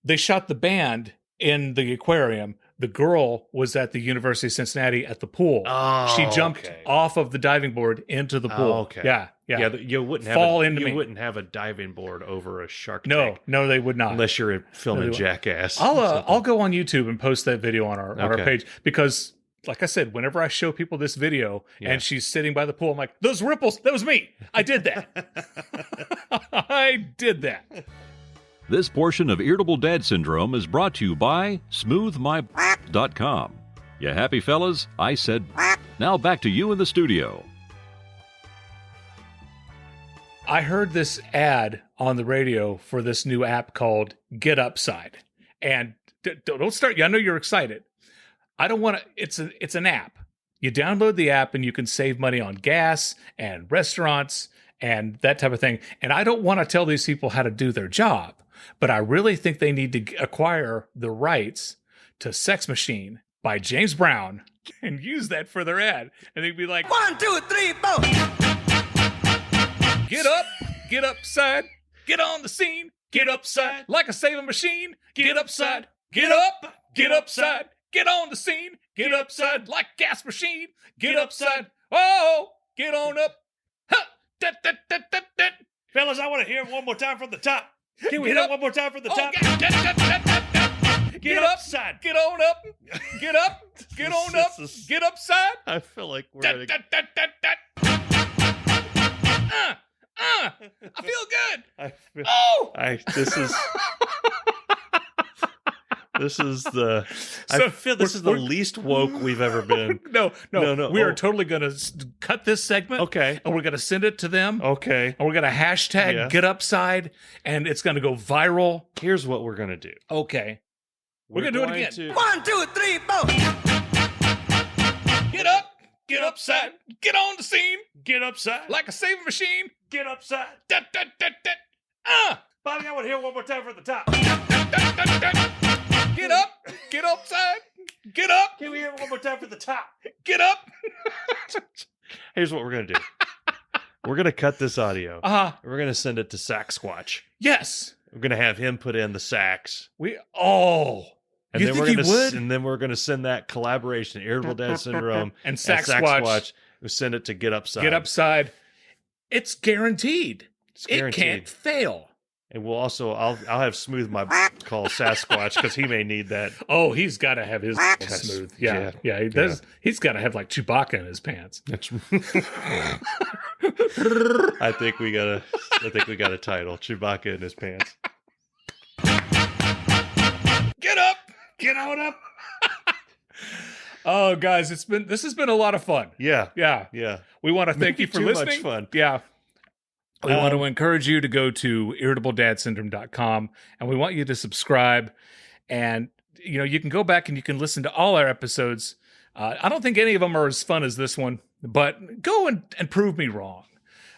[SPEAKER 2] They shot the band in the aquarium. The girl was at the University of Cincinnati at the pool.
[SPEAKER 1] Oh,
[SPEAKER 2] she jumped off of the diving board into the pool.
[SPEAKER 1] Oh, okay.
[SPEAKER 2] Yeah.
[SPEAKER 1] You wouldn't have a diving board over a shark tank.
[SPEAKER 2] No, they would not.
[SPEAKER 1] Unless you're filming Jackass.
[SPEAKER 2] I'll go on YouTube and post that video on our page, because like I said, whenever I show people this video and she's sitting by the pool, I'm like, those ripples, that was me. I did that. I did that.
[SPEAKER 3] This portion of Irritable Dad Syndrome is brought to you by SmoothMy.com. You happy, fellas? I said. Now back to you in the studio.
[SPEAKER 2] I heard this ad on the radio for this new app called Get Upside. And don't start. I know you're excited. I don't want to. It's an app. You download the app and you can save money on gas and restaurants and that type of thing. And I don't want to tell these people how to do their job, but I really think they need to acquire the rights to Sex Machine by James Brown and use that for their ad. And they'd be like, 1, 2, 3, 4. Get up, get upside, get on the scene, get upside like a saving machine. Get upside, get up, get upside. Get on the scene, get upside like gas machine, get upside, oh, get on up. Huh.
[SPEAKER 1] Fellas, I want to hear it one more time from the top. Can we hear it one more time from the top?
[SPEAKER 2] Get upside, get on up, get up, get on up, get upside.
[SPEAKER 1] I feel like we're
[SPEAKER 2] I feel good.
[SPEAKER 1] This is the least woke we've ever been.
[SPEAKER 2] No. We are totally going to cut this segment.
[SPEAKER 1] Okay.
[SPEAKER 2] And we're going to send it to them.
[SPEAKER 1] Okay.
[SPEAKER 2] And we're going to hashtag Get Upside, and it's going to go viral.
[SPEAKER 1] Here's what we're going to do.
[SPEAKER 2] Okay. We're going to do it again. 1, 2, 3, 4. Get up. Get upside. Get on the scene.
[SPEAKER 1] Get upside.
[SPEAKER 2] Like a saving machine.
[SPEAKER 1] Get upside. Bobby, I want to hear it one more time from the top.
[SPEAKER 2] Get up. Get upside. Get up.
[SPEAKER 1] Can we hear it one more time from the top?
[SPEAKER 2] Get up.
[SPEAKER 1] Here's what we're going to do. We're going to cut this audio. We're going to send it to Saxsquatch.
[SPEAKER 2] Yes.
[SPEAKER 1] We're going to have him put in the sax.
[SPEAKER 2] And
[SPEAKER 1] you
[SPEAKER 2] then
[SPEAKER 1] think he would? And then we're going to send that collaboration, Irritable Dad Syndrome
[SPEAKER 2] and Saxsquatch.
[SPEAKER 1] We send it to Get Upside.
[SPEAKER 2] Get Upside. It's guaranteed. It can't fail.
[SPEAKER 1] And we'll also, I'll have Smooth my call Sasquatch because he may need that.
[SPEAKER 2] Oh, he's got to have his smooth. Yeah. He does. He's got to have like Chewbacca in his pants.
[SPEAKER 1] I think we got a title: Chewbacca in his pants. Get on up.
[SPEAKER 2] Oh, guys, this has been a lot of fun.
[SPEAKER 1] Yeah.
[SPEAKER 2] We want to thank you for listening.
[SPEAKER 1] Much fun.
[SPEAKER 2] Yeah. We want to encourage you to go to irritabledadsyndrome.com, and we want you to subscribe. And, you can go back and you can listen to all our episodes. I don't think any of them are as fun as this one, but go and prove me wrong.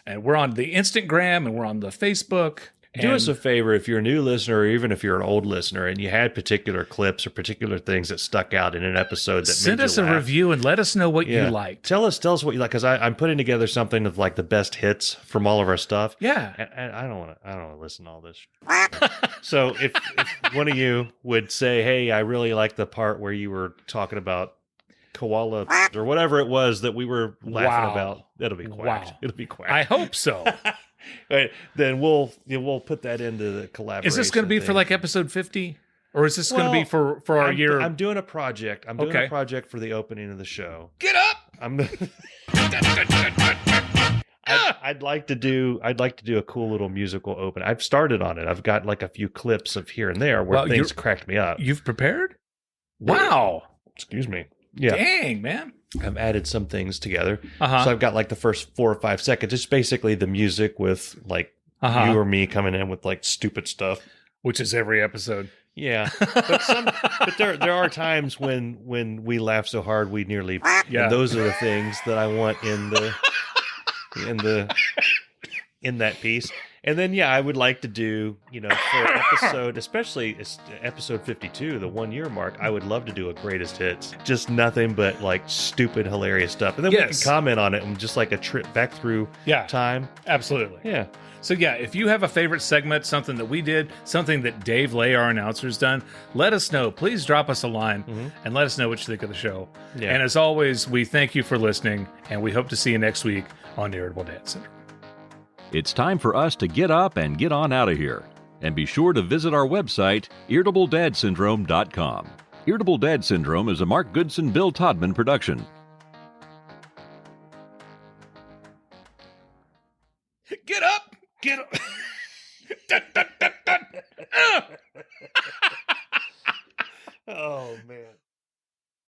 [SPEAKER 2] And we're on the Instagram and we're on the Facebook.
[SPEAKER 1] Do us a favor, if you're a new listener, or even if you're an old listener and you had particular clips or particular things that stuck out in an episode that
[SPEAKER 2] send
[SPEAKER 1] made
[SPEAKER 2] us
[SPEAKER 1] you laugh.
[SPEAKER 2] a review and let us know what you liked.
[SPEAKER 1] Tell us what you like, because I'm putting together something of like the best hits from all of our stuff.
[SPEAKER 2] Yeah,
[SPEAKER 1] and I don't want to listen to all this. So if one of you would say, "Hey, I really like the part where you were talking about koala or whatever it was that we were laughing about," it'll be quacked.
[SPEAKER 2] Wow.
[SPEAKER 1] It'll be quacked.
[SPEAKER 2] I hope so.
[SPEAKER 1] Right, then we'll put that into the collaboration.
[SPEAKER 2] Is this going to be for like episode 50, or is this going to be for our year?
[SPEAKER 1] I'm doing a project. I'm doing a project for the opening of the show.
[SPEAKER 2] Get up!
[SPEAKER 1] I'd like to do a cool little musical open. I've started on it. I've got like a few clips of here and there where things cracked me up.
[SPEAKER 2] You've prepared? Wow!
[SPEAKER 1] Excuse me. Yeah.
[SPEAKER 2] Dang, man.
[SPEAKER 1] I've added some things together. So I've got like the first 4 or 5 seconds. It's basically the music with like you or me coming in with like stupid stuff.
[SPEAKER 2] Which is every episode.
[SPEAKER 1] Yeah. But there are times when we laugh so hard we nearly and those are the things that I want in that piece. And then, I would like to do, for episode, especially episode 52, the 1 year mark, I would love to do a greatest hits. Just nothing but like stupid, hilarious stuff. And then we can comment on it and just like a trip back through time.
[SPEAKER 2] Absolutely.
[SPEAKER 1] Yeah.
[SPEAKER 2] So if you have a favorite segment, something that we did, something that Dave Lay, our announcer's done, let us know. Please drop us a line and let us know what you think of the show. Yeah. And as always, we thank you for listening, and we hope to see you next week on Irritable Dad Syndrome.
[SPEAKER 3] It's time for us to get up and get on out of here. And be sure to visit our website, irritabledadsyndrome.com. Irritable Dad Syndrome is a Mark Goodson, Bill Todman production.
[SPEAKER 2] Get up!
[SPEAKER 1] Get up!